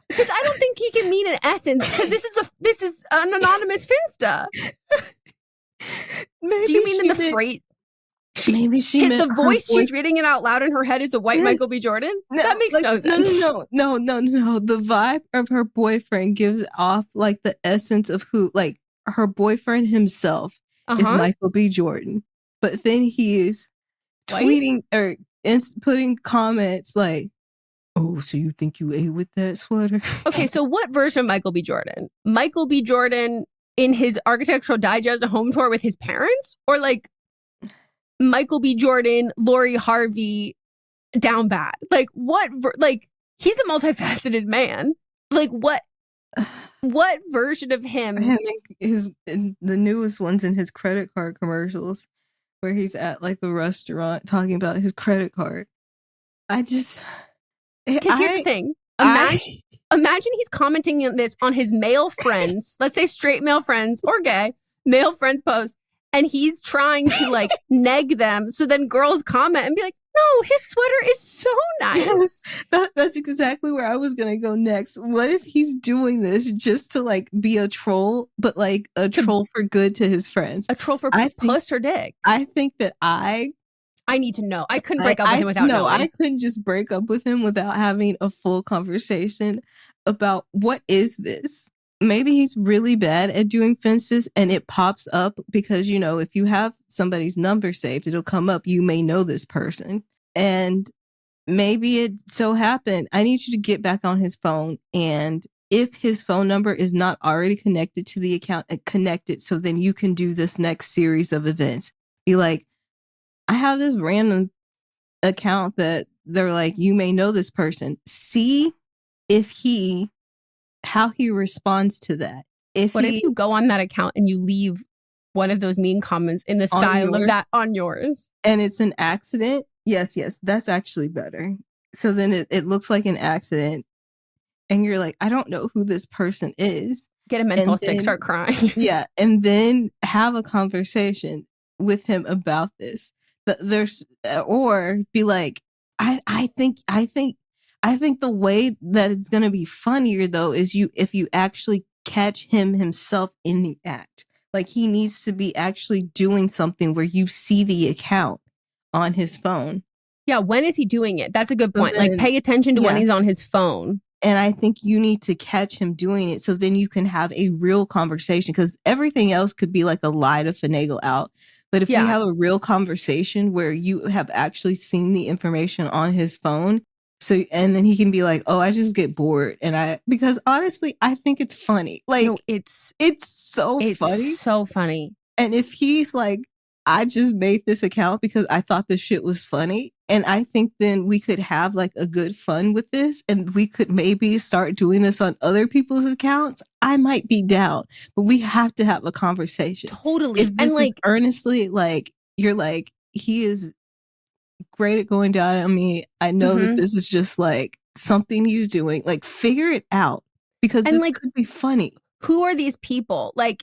Because I don't think he can mean an essence, because this is an anonymous Finsta. Maybe do you mean in the freight? Maybe she meant the voice she's reading it out loud in her head is a white Michael B. Jordan? No, that makes like, no sense. No. The vibe of her boyfriend gives off like the essence of who, like her boyfriend himself is Michael B. Jordan. But then he is tweeting or putting comments like, oh, so you think you ate with that sweater? Okay, so what version of Michael B. Jordan? Michael B. Jordan in his Architectural Digest home tour with his parents? Or like Michael B. Jordan, Lori Harvey, down bad? Like what? Like, he's a multifaceted man. Like what? What version of him? The newest ones in his credit card commercials, where he's at like a restaurant talking about his credit card. Because here's the thing. Imagine he's commenting on this on his male friends, let's say straight male friends or gay male friends post, and he's trying to like neg them. So then girls comment and be like, no, his sweater is so nice. That's exactly where I was going to go next. What if he's doing this just to like be a troll, but like a troll for good to his friends? A troll for puss or dick? I think that I need to know. I couldn't break up with him without knowing. I couldn't just break up with him without having a full conversation about what is this? Maybe he's really bad at doing fences and it pops up because, you know, if you have somebody's number saved, it'll come up. You may know this person. And maybe it so happened. I need you to get back on his phone. And if his phone number is not already connected to the account, connect it so then you can do this next series of events. Be like, I have this random account that they're like, you may know this person. See how he responds to that. If you go on that account and you leave one of those mean comments in the style of that on yours? And it's an accident. Yes, that's actually better. So then it looks like an accident. And you're like, I don't know who this person is. Get a mental stick, start crying. Yeah. And then have a conversation with him about this. But or be like, I think the way that it's going to be funnier though is if you actually catch him himself in the act. Like he needs to be actually doing something where you see the account on his phone. Yeah, when is he doing it? That's a good point. Like pay attention to when he's on his phone. And I think you need to catch him doing it so then you can have a real conversation, because everything else could be like a lie to finagle out. But if you have a real conversation where you have actually seen the information on his phone, and then he can be like, oh, I just get bored. Because honestly, I think it's funny. Like, no, it's so funny. So funny. And if he's like, I just made this account because I thought this shit was funny. And I think then we could have like a good fun with this. And we could maybe start doing this on other people's accounts. I might be down, but we have to have a conversation. Totally. If this is earnestly, like, you're like, he is great at going down on me. I know that this is just like something he's doing. Like, figure it out, because this could be funny. Who are these people? Like,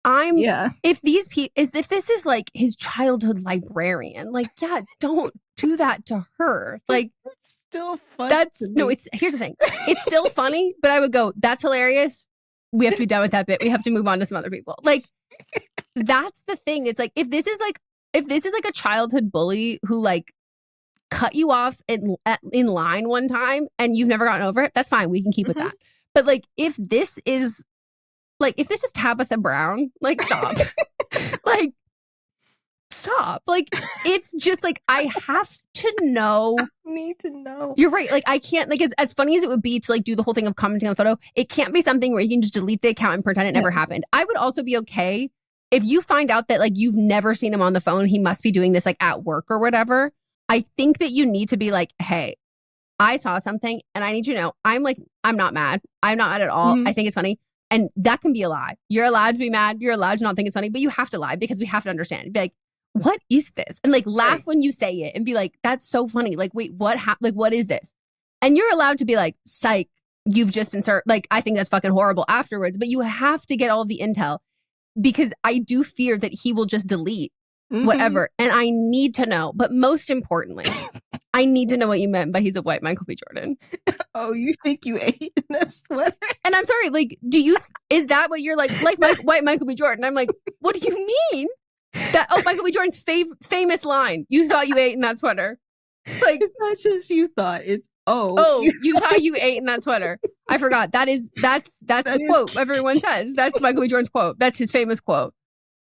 if this is like his childhood librarian, like, yeah, don't do that to her. Like, it's still funny. Here's the thing. It's still funny, but I would go, that's hilarious. We have to be done with that bit. We have to move on to some other people. Like, that's the thing. It's like, if this is like a childhood bully who like cut you off in line one time and you've never gotten over it, that's fine. We can keep with that. But like, if this is Tabitha Brown, like, stop. Like, stop. Like, it's just like, I have to know. Need to know. You're right. Like, I can't, like, as funny as it would be to like do the whole thing of commenting on the photo, it can't be something where you can just delete the account and pretend it never happened. I would also be okay if you find out that like you've never seen him on the phone, he must be doing this like at work or whatever. I think that you need to be like, hey, I saw something and I need you to know, I'm not mad. I'm not mad at all. I think it's funny. And that can be a lie. You're allowed to be mad. You're allowed to not think it's funny, but you have to lie because we have to understand. Be like, what is this? And like, laugh when you say it and be like, that's so funny. Like, wait, what is this? And you're allowed to be like, psych, you've just been served. Like, I think that's fucking horrible afterwards, but you have to get all the intel, because I do fear that he will just delete whatever. And I need to know. But most importantly, I need to know what you meant by he's a white Michael B. Jordan. Oh, you think you ate in that sweater? And I'm sorry, like, is that what you're like white Michael B. Jordan? I'm like, what do you mean? Michael B. Jordan's famous line, you thought you ate in that sweater. Like, it's not just you thought, it's you thought you ate in that sweater. I forgot. That's the quote everyone says. That's Michael B. Jordan's quote. That's his famous quote.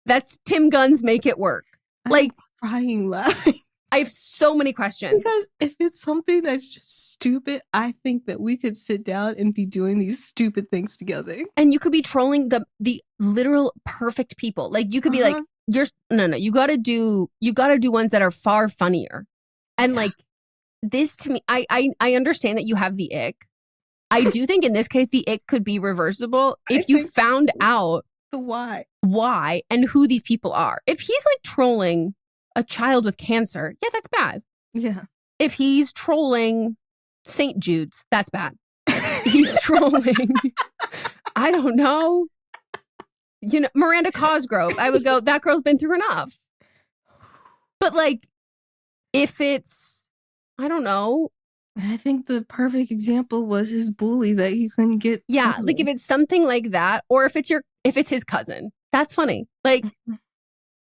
That's Tim Gunn's Make It Work. Like, I'm crying laughing. I have so many questions. Because if it's something that's just stupid, I think that we could sit down and be doing these stupid things together. And you could be trolling the literal perfect people. Like, you could be like, you gotta do ones that are far funnier. And like, this to me, I understand that you have the ick. I do think in this case, the ick could be reversible if you found out the why and who these people are. If he's like trolling a child with cancer, yeah, that's bad. Yeah. If he's trolling St. Jude's, that's bad. He's trolling, I don't know, Miranda Cosgrove. I would go, that girl's been through enough. But like, if it's, I don't know. I think the perfect example was his bully that he couldn't get. Yeah, like if it's something like that, or if it's his cousin, that's funny. Like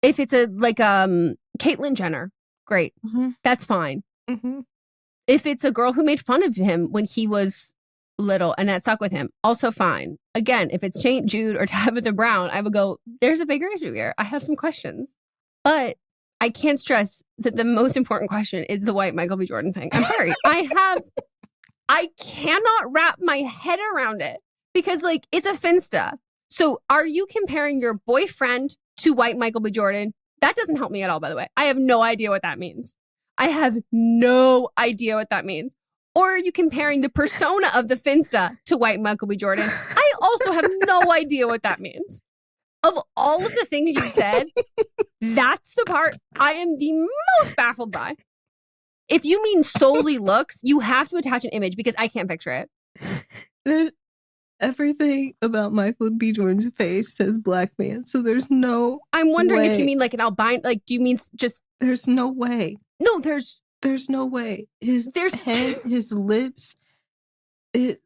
if it's Caitlyn Jenner, great, that's fine. If it's a girl who made fun of him when he was little and that stuck with him, also fine. Again, if it's St. Jude or Tabitha Brown, I would go, there's a bigger issue here. I have some questions, but I can't stress that the most important question is the white Michael B. Jordan thing. I'm sorry. I cannot wrap my head around it because like it's a finsta. So are you comparing your boyfriend to white Michael B. Jordan? That doesn't help me at all, by the way. I have no idea what that means. I have no idea what that means. Or are you comparing the persona of the finsta to white Michael B. Jordan? I also have no idea what that means. Of all of the things you've said, that's the part I am the most baffled by. If you mean solely looks, you have to attach an image because I can't picture it. There's everything about Michael B. Jordan's face says black man, so there's no I'm wondering way. If you mean like an albino, like do you mean just... There's no way. No, there's no way. His head, his lips,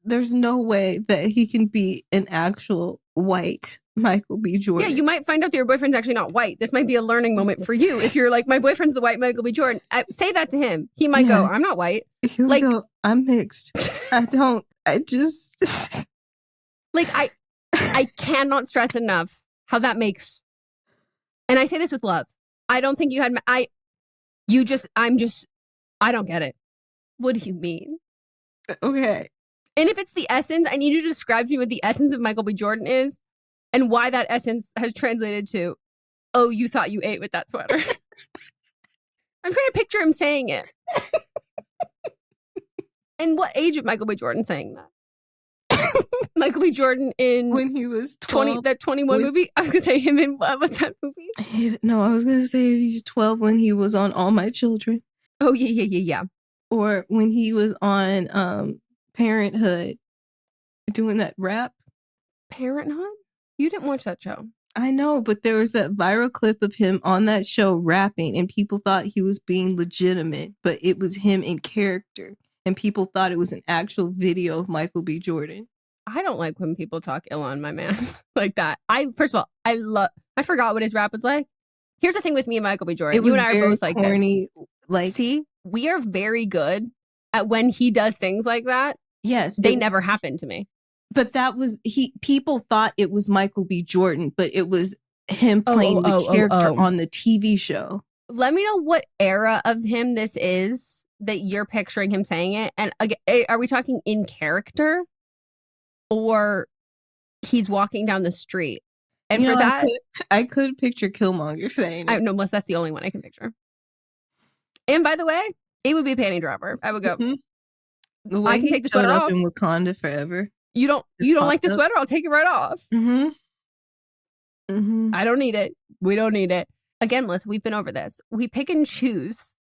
there's no way that he can be an actual white Michael B. Jordan. Yeah, you might find out that your boyfriend's actually not white. This might be a learning moment for you. If you're like, my boyfriend's the white Michael B. Jordan, say that to him. He might go, I'm not white. He'll like, go, I'm mixed. I just... like, I cannot stress enough how that makes... And I say this with love. I don't think you had... I don't get it. What do you mean? Okay. And if it's the essence, I need you to describe to me what the essence of Michael B. Jordan is and why that essence has translated to, oh, you thought you ate with that sweater. I'm trying to picture him saying it. And what age of Michael B. Jordan saying that? Michael B. Jordan in... When he was 12. That 21 movie? I was going to say him in, what's that movie? No, I was going to say he's 12 when he was on All My Children. Oh, yeah. Or when he was on Parenthood doing that rap. Parenthood? You didn't watch that show. I know, but there was that viral clip of him on that show rapping and people thought he was being legitimate, but it was him in character. And people thought it was an actual video of Michael B. Jordan. I don't like when people talk ill on my man like that. First of all, I forgot what his rap was like. Here's the thing with me and Michael B. Jordan. You and I are both like corny, this. See, we are very good at when he does things like that. Yes. They never happened to me. But that was, people thought it was Michael B. Jordan, but it was him playing the character on the TV show. Let me know what era of him this is that you're picturing him saying it. And are we talking in character or he's walking down the street? And for that, I could picture Killmonger saying it. No, Melissa, that's the only one I can picture. And by the way, it would be a panty dropper. I would go, I can take the sweater off. In Wakanda forever. You don't like the sweater? I'll take it right off. I don't need it. We don't need it. Again, Melissa, we've been over this. We pick and choose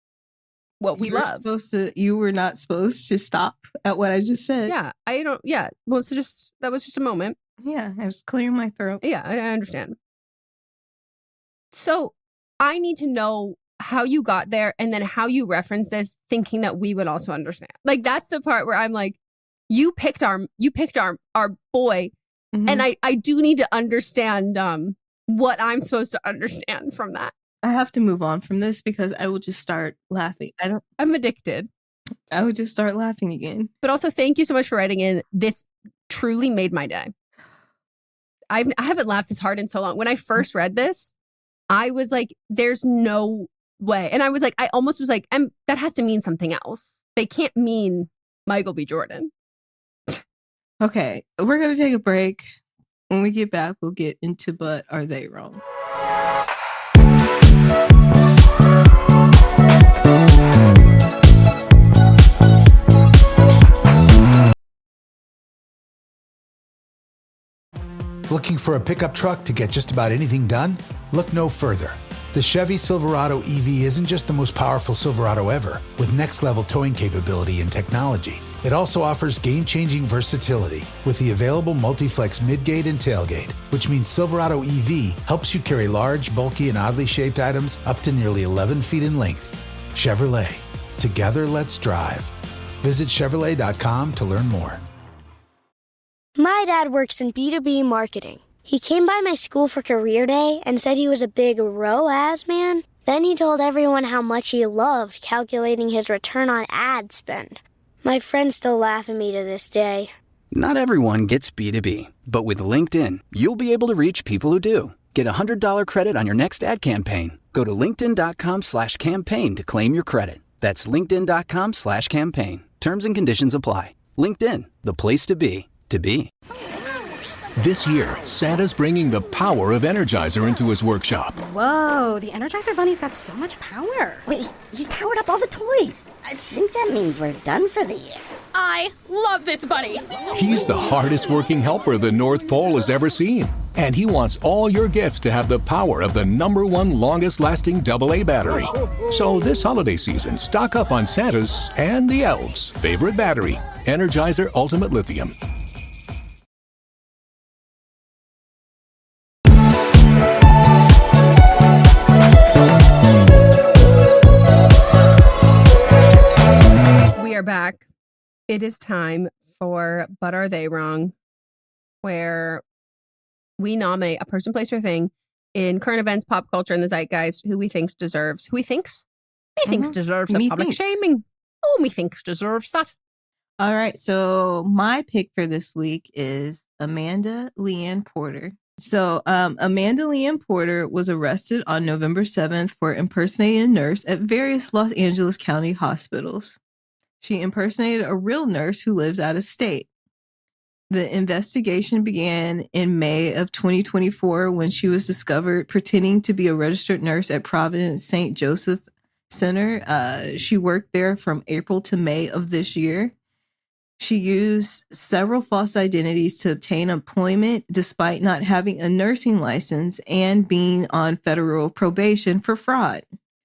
what we love. You were not supposed to stop at what I just said. Yeah, well, that was just a moment. Yeah, I was clearing my throat. Yeah, I understand. So I need to know how you got there and then how you reference this thinking that we would also understand. Like, that's the part where I'm like, you picked our boy. And I do need to understand what I'm supposed to understand from that. I have to move on from this because I will just start laughing. I'm addicted. I would just start laughing again. But also, thank you so much for writing in. This truly made my day. I haven't laughed this hard in so long. When I first read this, I was like, there's no way. And I was like, I almost was like, that has to mean something else. They can't mean Michael B. Jordan. Okay, we're going to take a break. When we get back, we'll get into But Are They Wrong? Looking for a pickup truck to get just about anything done? Look no further. The Chevy Silverado EV isn't just the most powerful Silverado ever, with next-level towing capability and technology. It also offers game-changing versatility with the available multi-flex midgate and tailgate, which means Silverado EV helps you carry large, bulky, and oddly shaped items up to nearly 11 feet in length. Chevrolet. Together, let's drive. Visit Chevrolet.com to learn more. My dad works in B2B marketing. He came by my school for career day and said he was a big ROAS man. Then he told everyone how much he loved calculating his return on ad spend. My friends still laugh at me to this day. Not everyone gets B2B, but with LinkedIn, you'll be able to reach people who do. Get a $100 credit on your next ad campaign. Go to linkedin.com/campaign to claim your credit. That's linkedin.com/campaign. Terms and conditions apply. LinkedIn, the place to be, to be. This year, Santa's bringing the power of Energizer into his workshop. Whoa, the Energizer Bunny's got so much power. Wait, he's powered up all the toys. I think that means we're done for the year. I love this bunny. He's the hardest working helper the North Pole has ever seen. And he wants all your gifts to have the power of the #1 longest lasting AA battery. So this holiday season, stock up on Santa's and the elves' favorite battery, Energizer Ultimate Lithium. We are back. It is time for But Are They Wrong, where we nominate a person, place, or thing in current events, pop culture, and the zeitgeist who we think deserves deserves a public shaming. Oh, me thinks deserves that. All right. So my pick for this week is Amanda Leeann Porter. So Amanda Leeann Porter was arrested on November 7th for impersonating a nurse at various Los Angeles County hospitals. She impersonated a real nurse who lives out of state. The investigation began in May of 2024 when she was discovered pretending to be a registered nurse at Providence St. Joseph Center. She worked there from April to May of this year. She used several false identities to obtain employment despite not having a nursing license and being on federal probation for fraud.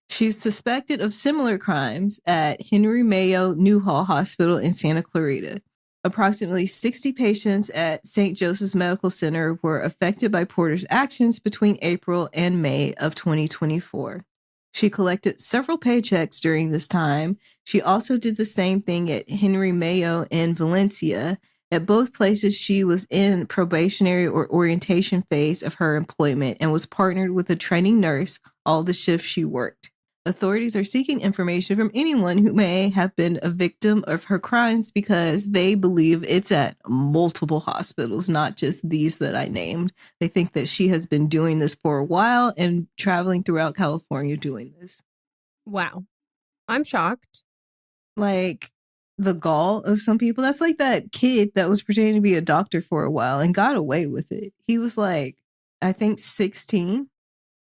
She's suspected of similar crimes at Henry Mayo Newhall Hospital in Santa Clarita. Approximately 60 patients at St. Joseph's Medical Center were affected by Porter's actions between April and May of 2024. She collected several paychecks during this time. She also did the same thing at Henry Mayo in Valencia. At both places, she was in probationary or orientation phase of her employment and was partnered with a training nurse all the shifts she worked. Authorities are seeking information from anyone who may have been a victim of her crimes because they believe it's at multiple hospitals, not just these that I named. They think that she has been doing this for a while and traveling throughout California doing this. Wow. I'm shocked. Like the gall of some people. That's like that kid that was pretending to be a doctor for a while and got away with it. He was like, I think 16.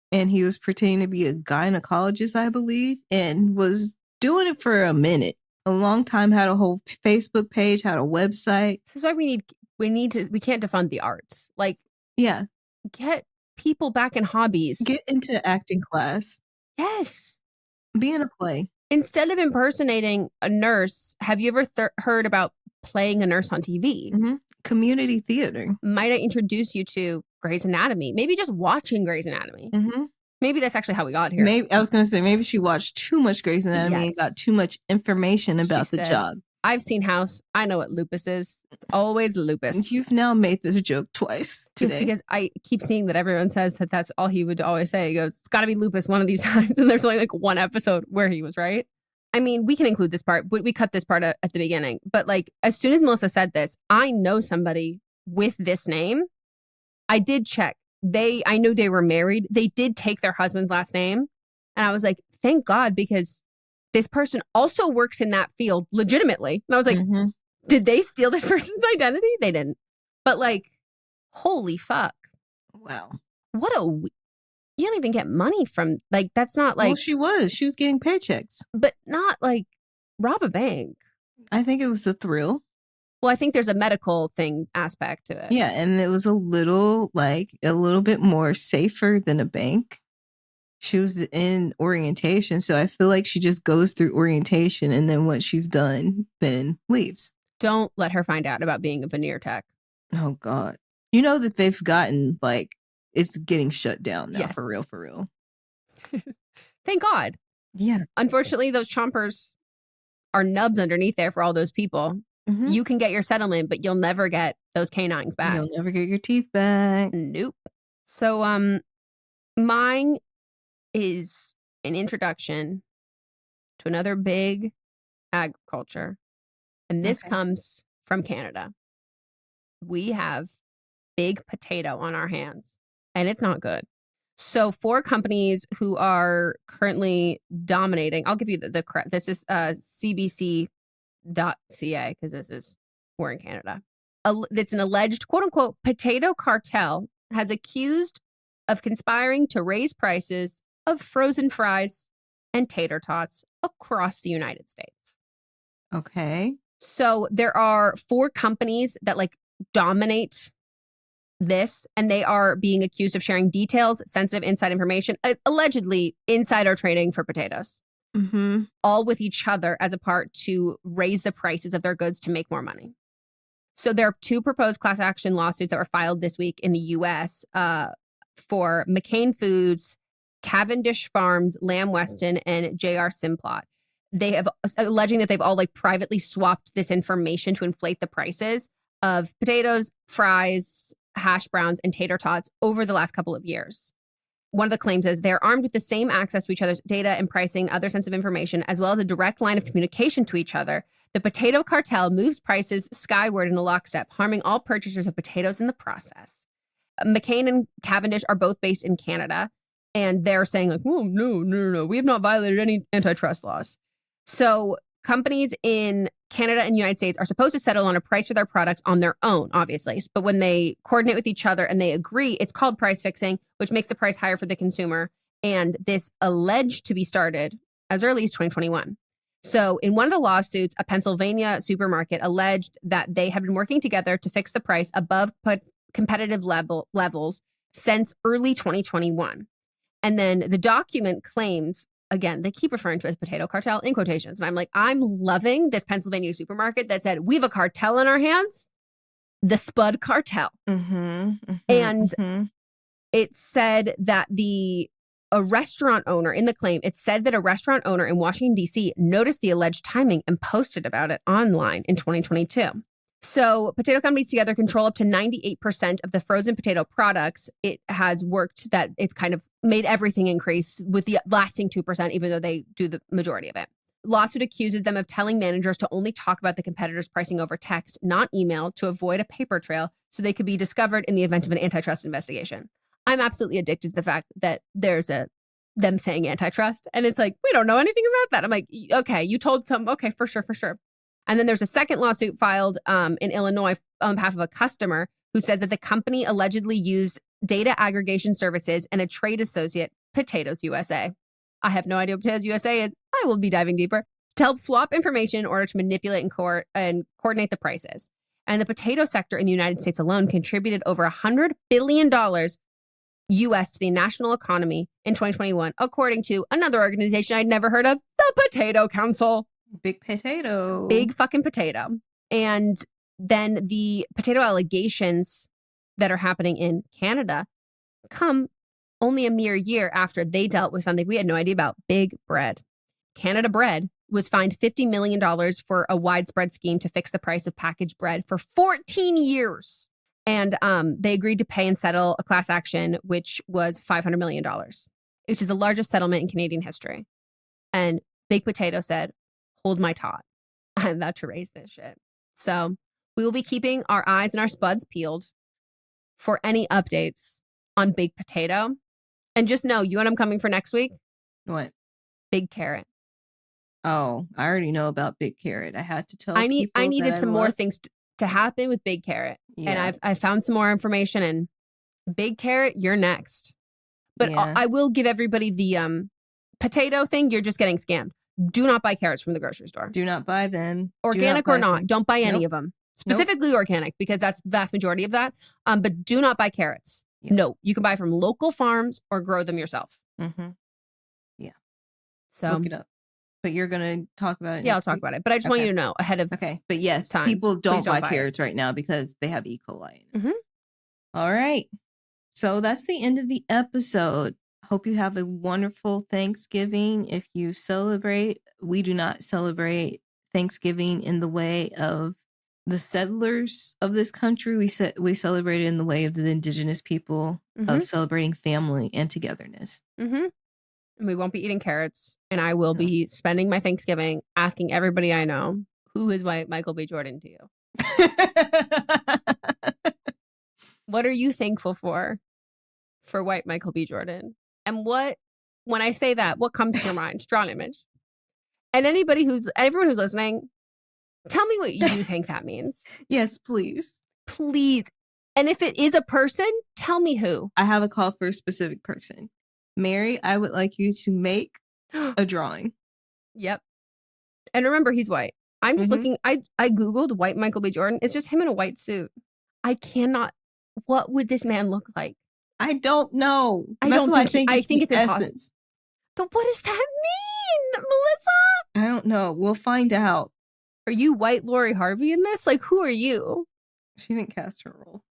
And he was pretending to be a gynecologist, I believe, and was doing it for a minute. A long time, had a whole Facebook page, had a website. This is why we can't defund the arts. Like, yeah, get people back in hobbies. Get into acting class. Yes. Be in a play. Instead of impersonating a nurse, have you ever heard about playing a nurse on TV? Mm-hmm. Community theater. Might I introduce you to Grey's Anatomy? Maybe just watching Grey's Anatomy. Mm-hmm. Maybe that's actually how we got here. Maybe I was going to say maybe she watched too much Grey's Anatomy and got too much information about the job. I've seen House. I know what lupus is. It's always lupus. You've now made this joke twice today. Just because I keep seeing that everyone says that that's all he would always say. He goes, it's got to be lupus one of these times. And there's only like one episode where he was right. I mean, we can include this part, but we cut this part at the beginning. But like, as soon as Melissa said this, I know somebody with this name. I did check. I knew they were married. They did take their husband's last name. And I was like, thank God, because this person also works in that field legitimately. And I was like, did they steal this person's identity? They didn't. But like, holy fuck. Wow. You don't even get money from, like, that's not like. Well, she was getting paychecks. But not like rob a bank. I think it was the thrill. Well, I think there's a medical thing aspect to it. Yeah, and it was a little bit more safer than a bank. She was in orientation, so I feel like she just goes through orientation, and then once she's done, then leaves. Don't let her find out about being a veneer tech. Oh God. You know that they've gotten it's getting shut down now. Yes. For real. Thank God. Yeah. Unfortunately, those chompers are nubs underneath there for all those people. Mm-hmm. You can get your settlement, but you'll never get those canines back. You'll never get your teeth back. Nope. So mine is an introduction to another big agriculture. And this comes from Canada. We have big potato on our hands, and it's not good. So 4 companies who are currently dominating, I'll give you the correct, this is cbc.ca, because we're in Canada. It's an alleged, quote unquote, potato cartel has accused of conspiring to raise prices of frozen fries and tater tots across the United States. Okay. So there are 4 companies that dominate this, and they are being accused of sharing details, sensitive inside information, allegedly insider trading for potatoes, all with each other as a part to raise the prices of their goods to make more money. So there are 2 proposed class action lawsuits that were filed this week in the U.S. For McCain Foods, Cavendish Farms, Lamb Weston, and J.R. Simplot. They have alleging that they've all privately swapped this information to inflate the prices of potatoes, fries, hash browns, and tater tots over the last couple of years. One of the claims is they're armed with the same access to each other's data and pricing and other sensitive information, as well as a direct line of communication to each other. The potato cartel moves prices skyward in a lockstep, harming all purchasers of potatoes in the process. McCain and Cavendish are both based in Canada, and they're saying oh, no, we have not violated any antitrust laws. So companies in Canada and United States are supposed to settle on a price for their products on their own, obviously. But when they coordinate with each other and they agree, it's called price fixing, which makes the price higher for the consumer. And this alleged to be started as early as 2021. So in one of the lawsuits, a Pennsylvania supermarket alleged that they have been working together to fix the price above competitive levels since early 2021. And then the document claims, again, they keep referring to it as potato cartel in quotations. And I'm like, I'm loving this Pennsylvania supermarket that said, we have a cartel in our hands, the Spud Cartel. It said that a restaurant owner in the claim, it said that a restaurant owner in Washington, D.C. noticed the alleged timing and posted about it online in 2022. So potato companies together control up to 98% of the frozen potato products. It has worked that it's kind of made everything increase with the lasting 2%, even though they do the majority of it. Lawsuit accuses them of telling managers to only talk about the competitors' pricing over text, not email, to avoid a paper trail so they could be discovered in the event of an antitrust investigation. I'm absolutely addicted to the fact that there's them saying antitrust. And it's like, we don't know anything about that. I'm like, okay, you told some, okay, for sure. And then there's a second lawsuit filed in Illinois on behalf of a customer who says that the company allegedly used data aggregation services and a trade associate, Potatoes USA. I have no idea what Potatoes USA is. I will be diving deeper to help swap information in order to manipulate and coordinate the prices. And the potato sector in the United States alone contributed over $100 billion US to the national economy in 2021, according to another organization I'd never heard of, the Potato Council. Big potato. Big fucking potato. And then the potato allegations that are happening in Canada come only a mere year after they dealt with something we had no idea about, Big Bread. Canada Bread was fined $50 million for a widespread scheme to fix the price of packaged bread for 14 years. And they agreed to pay and settle a class action, which was $500 million, which is the largest settlement in Canadian history. And Big Potato said, hold my tot. I'm about to raise this shit. So we will be keeping our eyes and our spuds peeled for any updates on Big Potato. And just know, you know what I'm coming for next week? What? Big Carrot. Oh, I already know about Big Carrot. I had to tell I needed some more things to happen with Big Carrot. Yeah. And I found some more information, and Big Carrot, you're next. But yeah. I will give everybody the potato thing. You're just getting scammed. Do not buy carrots from the grocery store. Do not buy them. Organic or not. Don't buy any of them. Specifically organic, because that's the vast majority of that. But do not buy carrots. Yep. No, you can buy from local farms or grow them yourself. Mm-hmm. Yeah. So look it up. But you're going to talk about it. Yeah, I'll talk about it. But I just want you to know ahead of But yes, time. people don't buy buy carrots right now because they have E. coli in it. Mm-hmm. All right. So that's the end of the episode. Hope you have a wonderful Thanksgiving. If you celebrate, we do not celebrate Thanksgiving in the way of the settlers of this country. We celebrate it in the way of the indigenous people of celebrating family and togetherness. Mm-hmm. And we won't be eating carrots. And I will be spending my Thanksgiving asking everybody I know, who is white Michael B. Jordan to you? What are you thankful for white Michael B. Jordan? And when I say that, what comes to your mind? Draw an image. And everyone who's listening, tell me what you think that means. Yes, please. Please. And if it is a person, tell me who. I have a call for a specific person. Mary, I would like you to make a drawing. Yep. And remember, he's white. I'm just looking. I Googled white Michael B. Jordan. It's just him in a white suit. I cannot. What would this man look like? I don't know. I think it's impossible. But what does that mean, Melissa? I don't know. We'll find out. Are you white Lori Harvey in this? Like, who are you? She didn't cast her role.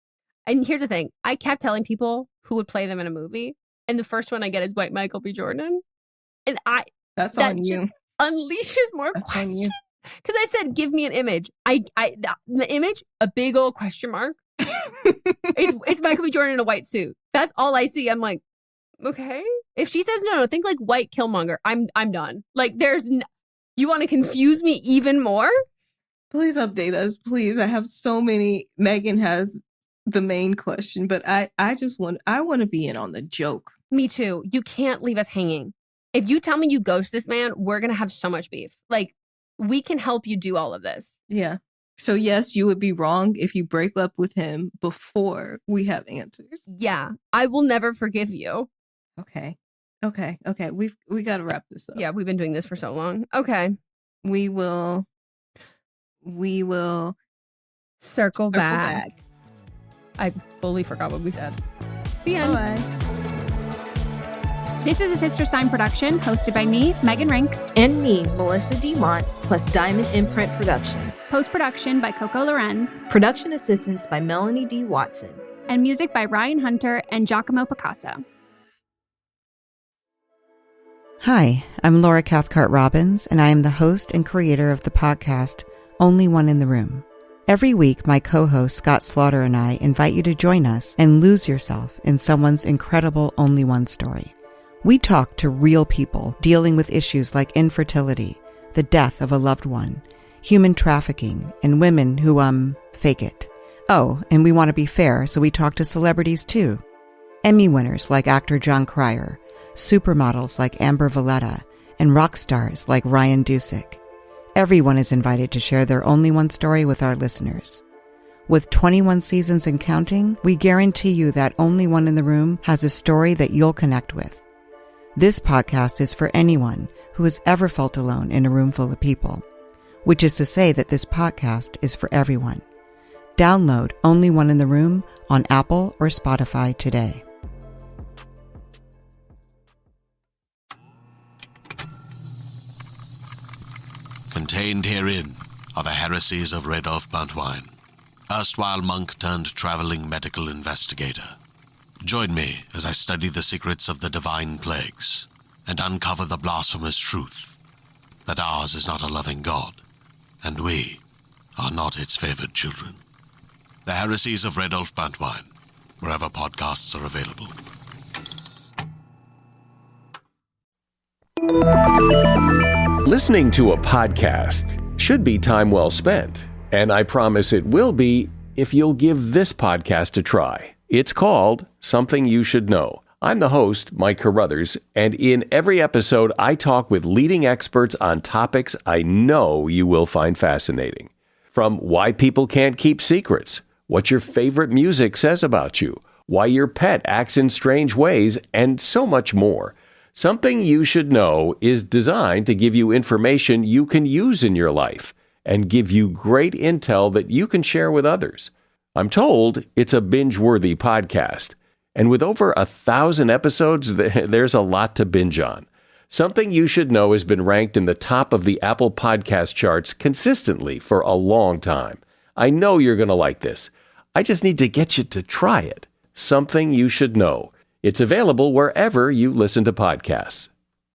And here's the thing. I kept telling people who would play them in a movie. And the first one I get is white Michael B. Jordan. And That's on you. Just unleashes more questions. Because I said, give me an image. The image, a big old question mark. It's Michael B. Jordan in a white suit. That's all I see. I'm like, okay. If she says no, think like white Killmonger. I'm done. Like you want to confuse me even more? Please update us, please. I have so many. Meghan has the main question, but I want to be in on the joke. Me too. You can't leave us hanging. If you tell me you ghost this man, we're gonna have so much beef. Like, we can help you do all of this. Yeah. So yes, you would be wrong if you break up with him before we have answers. Yeah. I will never forgive you. Okay. We got to wrap this up. Yeah, we've been doing this for so long. Okay. We will circle back. I fully forgot what we said. The end. Bye. This is a Sister Sign production hosted by me, Megan Rinks. And me, Melissa D. Montz, plus Diamond Imprint Productions. Post-production by Coco Lorenz. Production assistance by Melanie D. Watson. And music by Ryan Hunter and Giacomo Picasso. Hi, I'm Laura Cathcart Robbins, and I am the host and creator of the podcast, Only One in the Room. Every week, my co-host Scott Slaughter and I invite you to join us and lose yourself in someone's incredible Only One story. We talk to real people dealing with issues like infertility, the death of a loved one, human trafficking, and women who, fake it. Oh, and we want to be fair, so we talk to celebrities too. Emmy winners like actor John Cryer, supermodels like Amber Valletta, and rock stars like Ryan Dusick. Everyone is invited to share their Only One story with our listeners. With 21 seasons and counting, we guarantee you that Only One in the Room has a story that you'll connect with. This podcast is for anyone who has ever felt alone in a room full of people, which is to say that this podcast is for everyone. Download Only One in the Room on Apple or Spotify today. Contained herein are the heresies of Radolf Buntwine, erstwhile monk turned traveling medical investigator. Join me as I study the secrets of the divine plagues and uncover the blasphemous truth that ours is not a loving God, and we are not its favored children. The heresies of Radolf Buntwine, wherever podcasts are available. Listening to a podcast should be time well spent, and I promise it will be if you'll give this podcast a try. It's called Something You Should Know. I'm the host, Mike Carruthers, and in every episode, I talk with leading experts on topics I know you will find fascinating. From why people can't keep secrets, what your favorite music says about you, why your pet acts in strange ways, and so much more. Something You Should Know is designed to give you information you can use in your life and give you great intel that you can share with others. I'm told it's a binge-worthy podcast. And with over 1,000 episodes, there's a lot to binge on. Something You Should Know has been ranked in the top of the Apple Podcast charts consistently for a long time. I know you're going to like this. I just need to get you to try it. Something You Should Know. It's available wherever you listen to podcasts.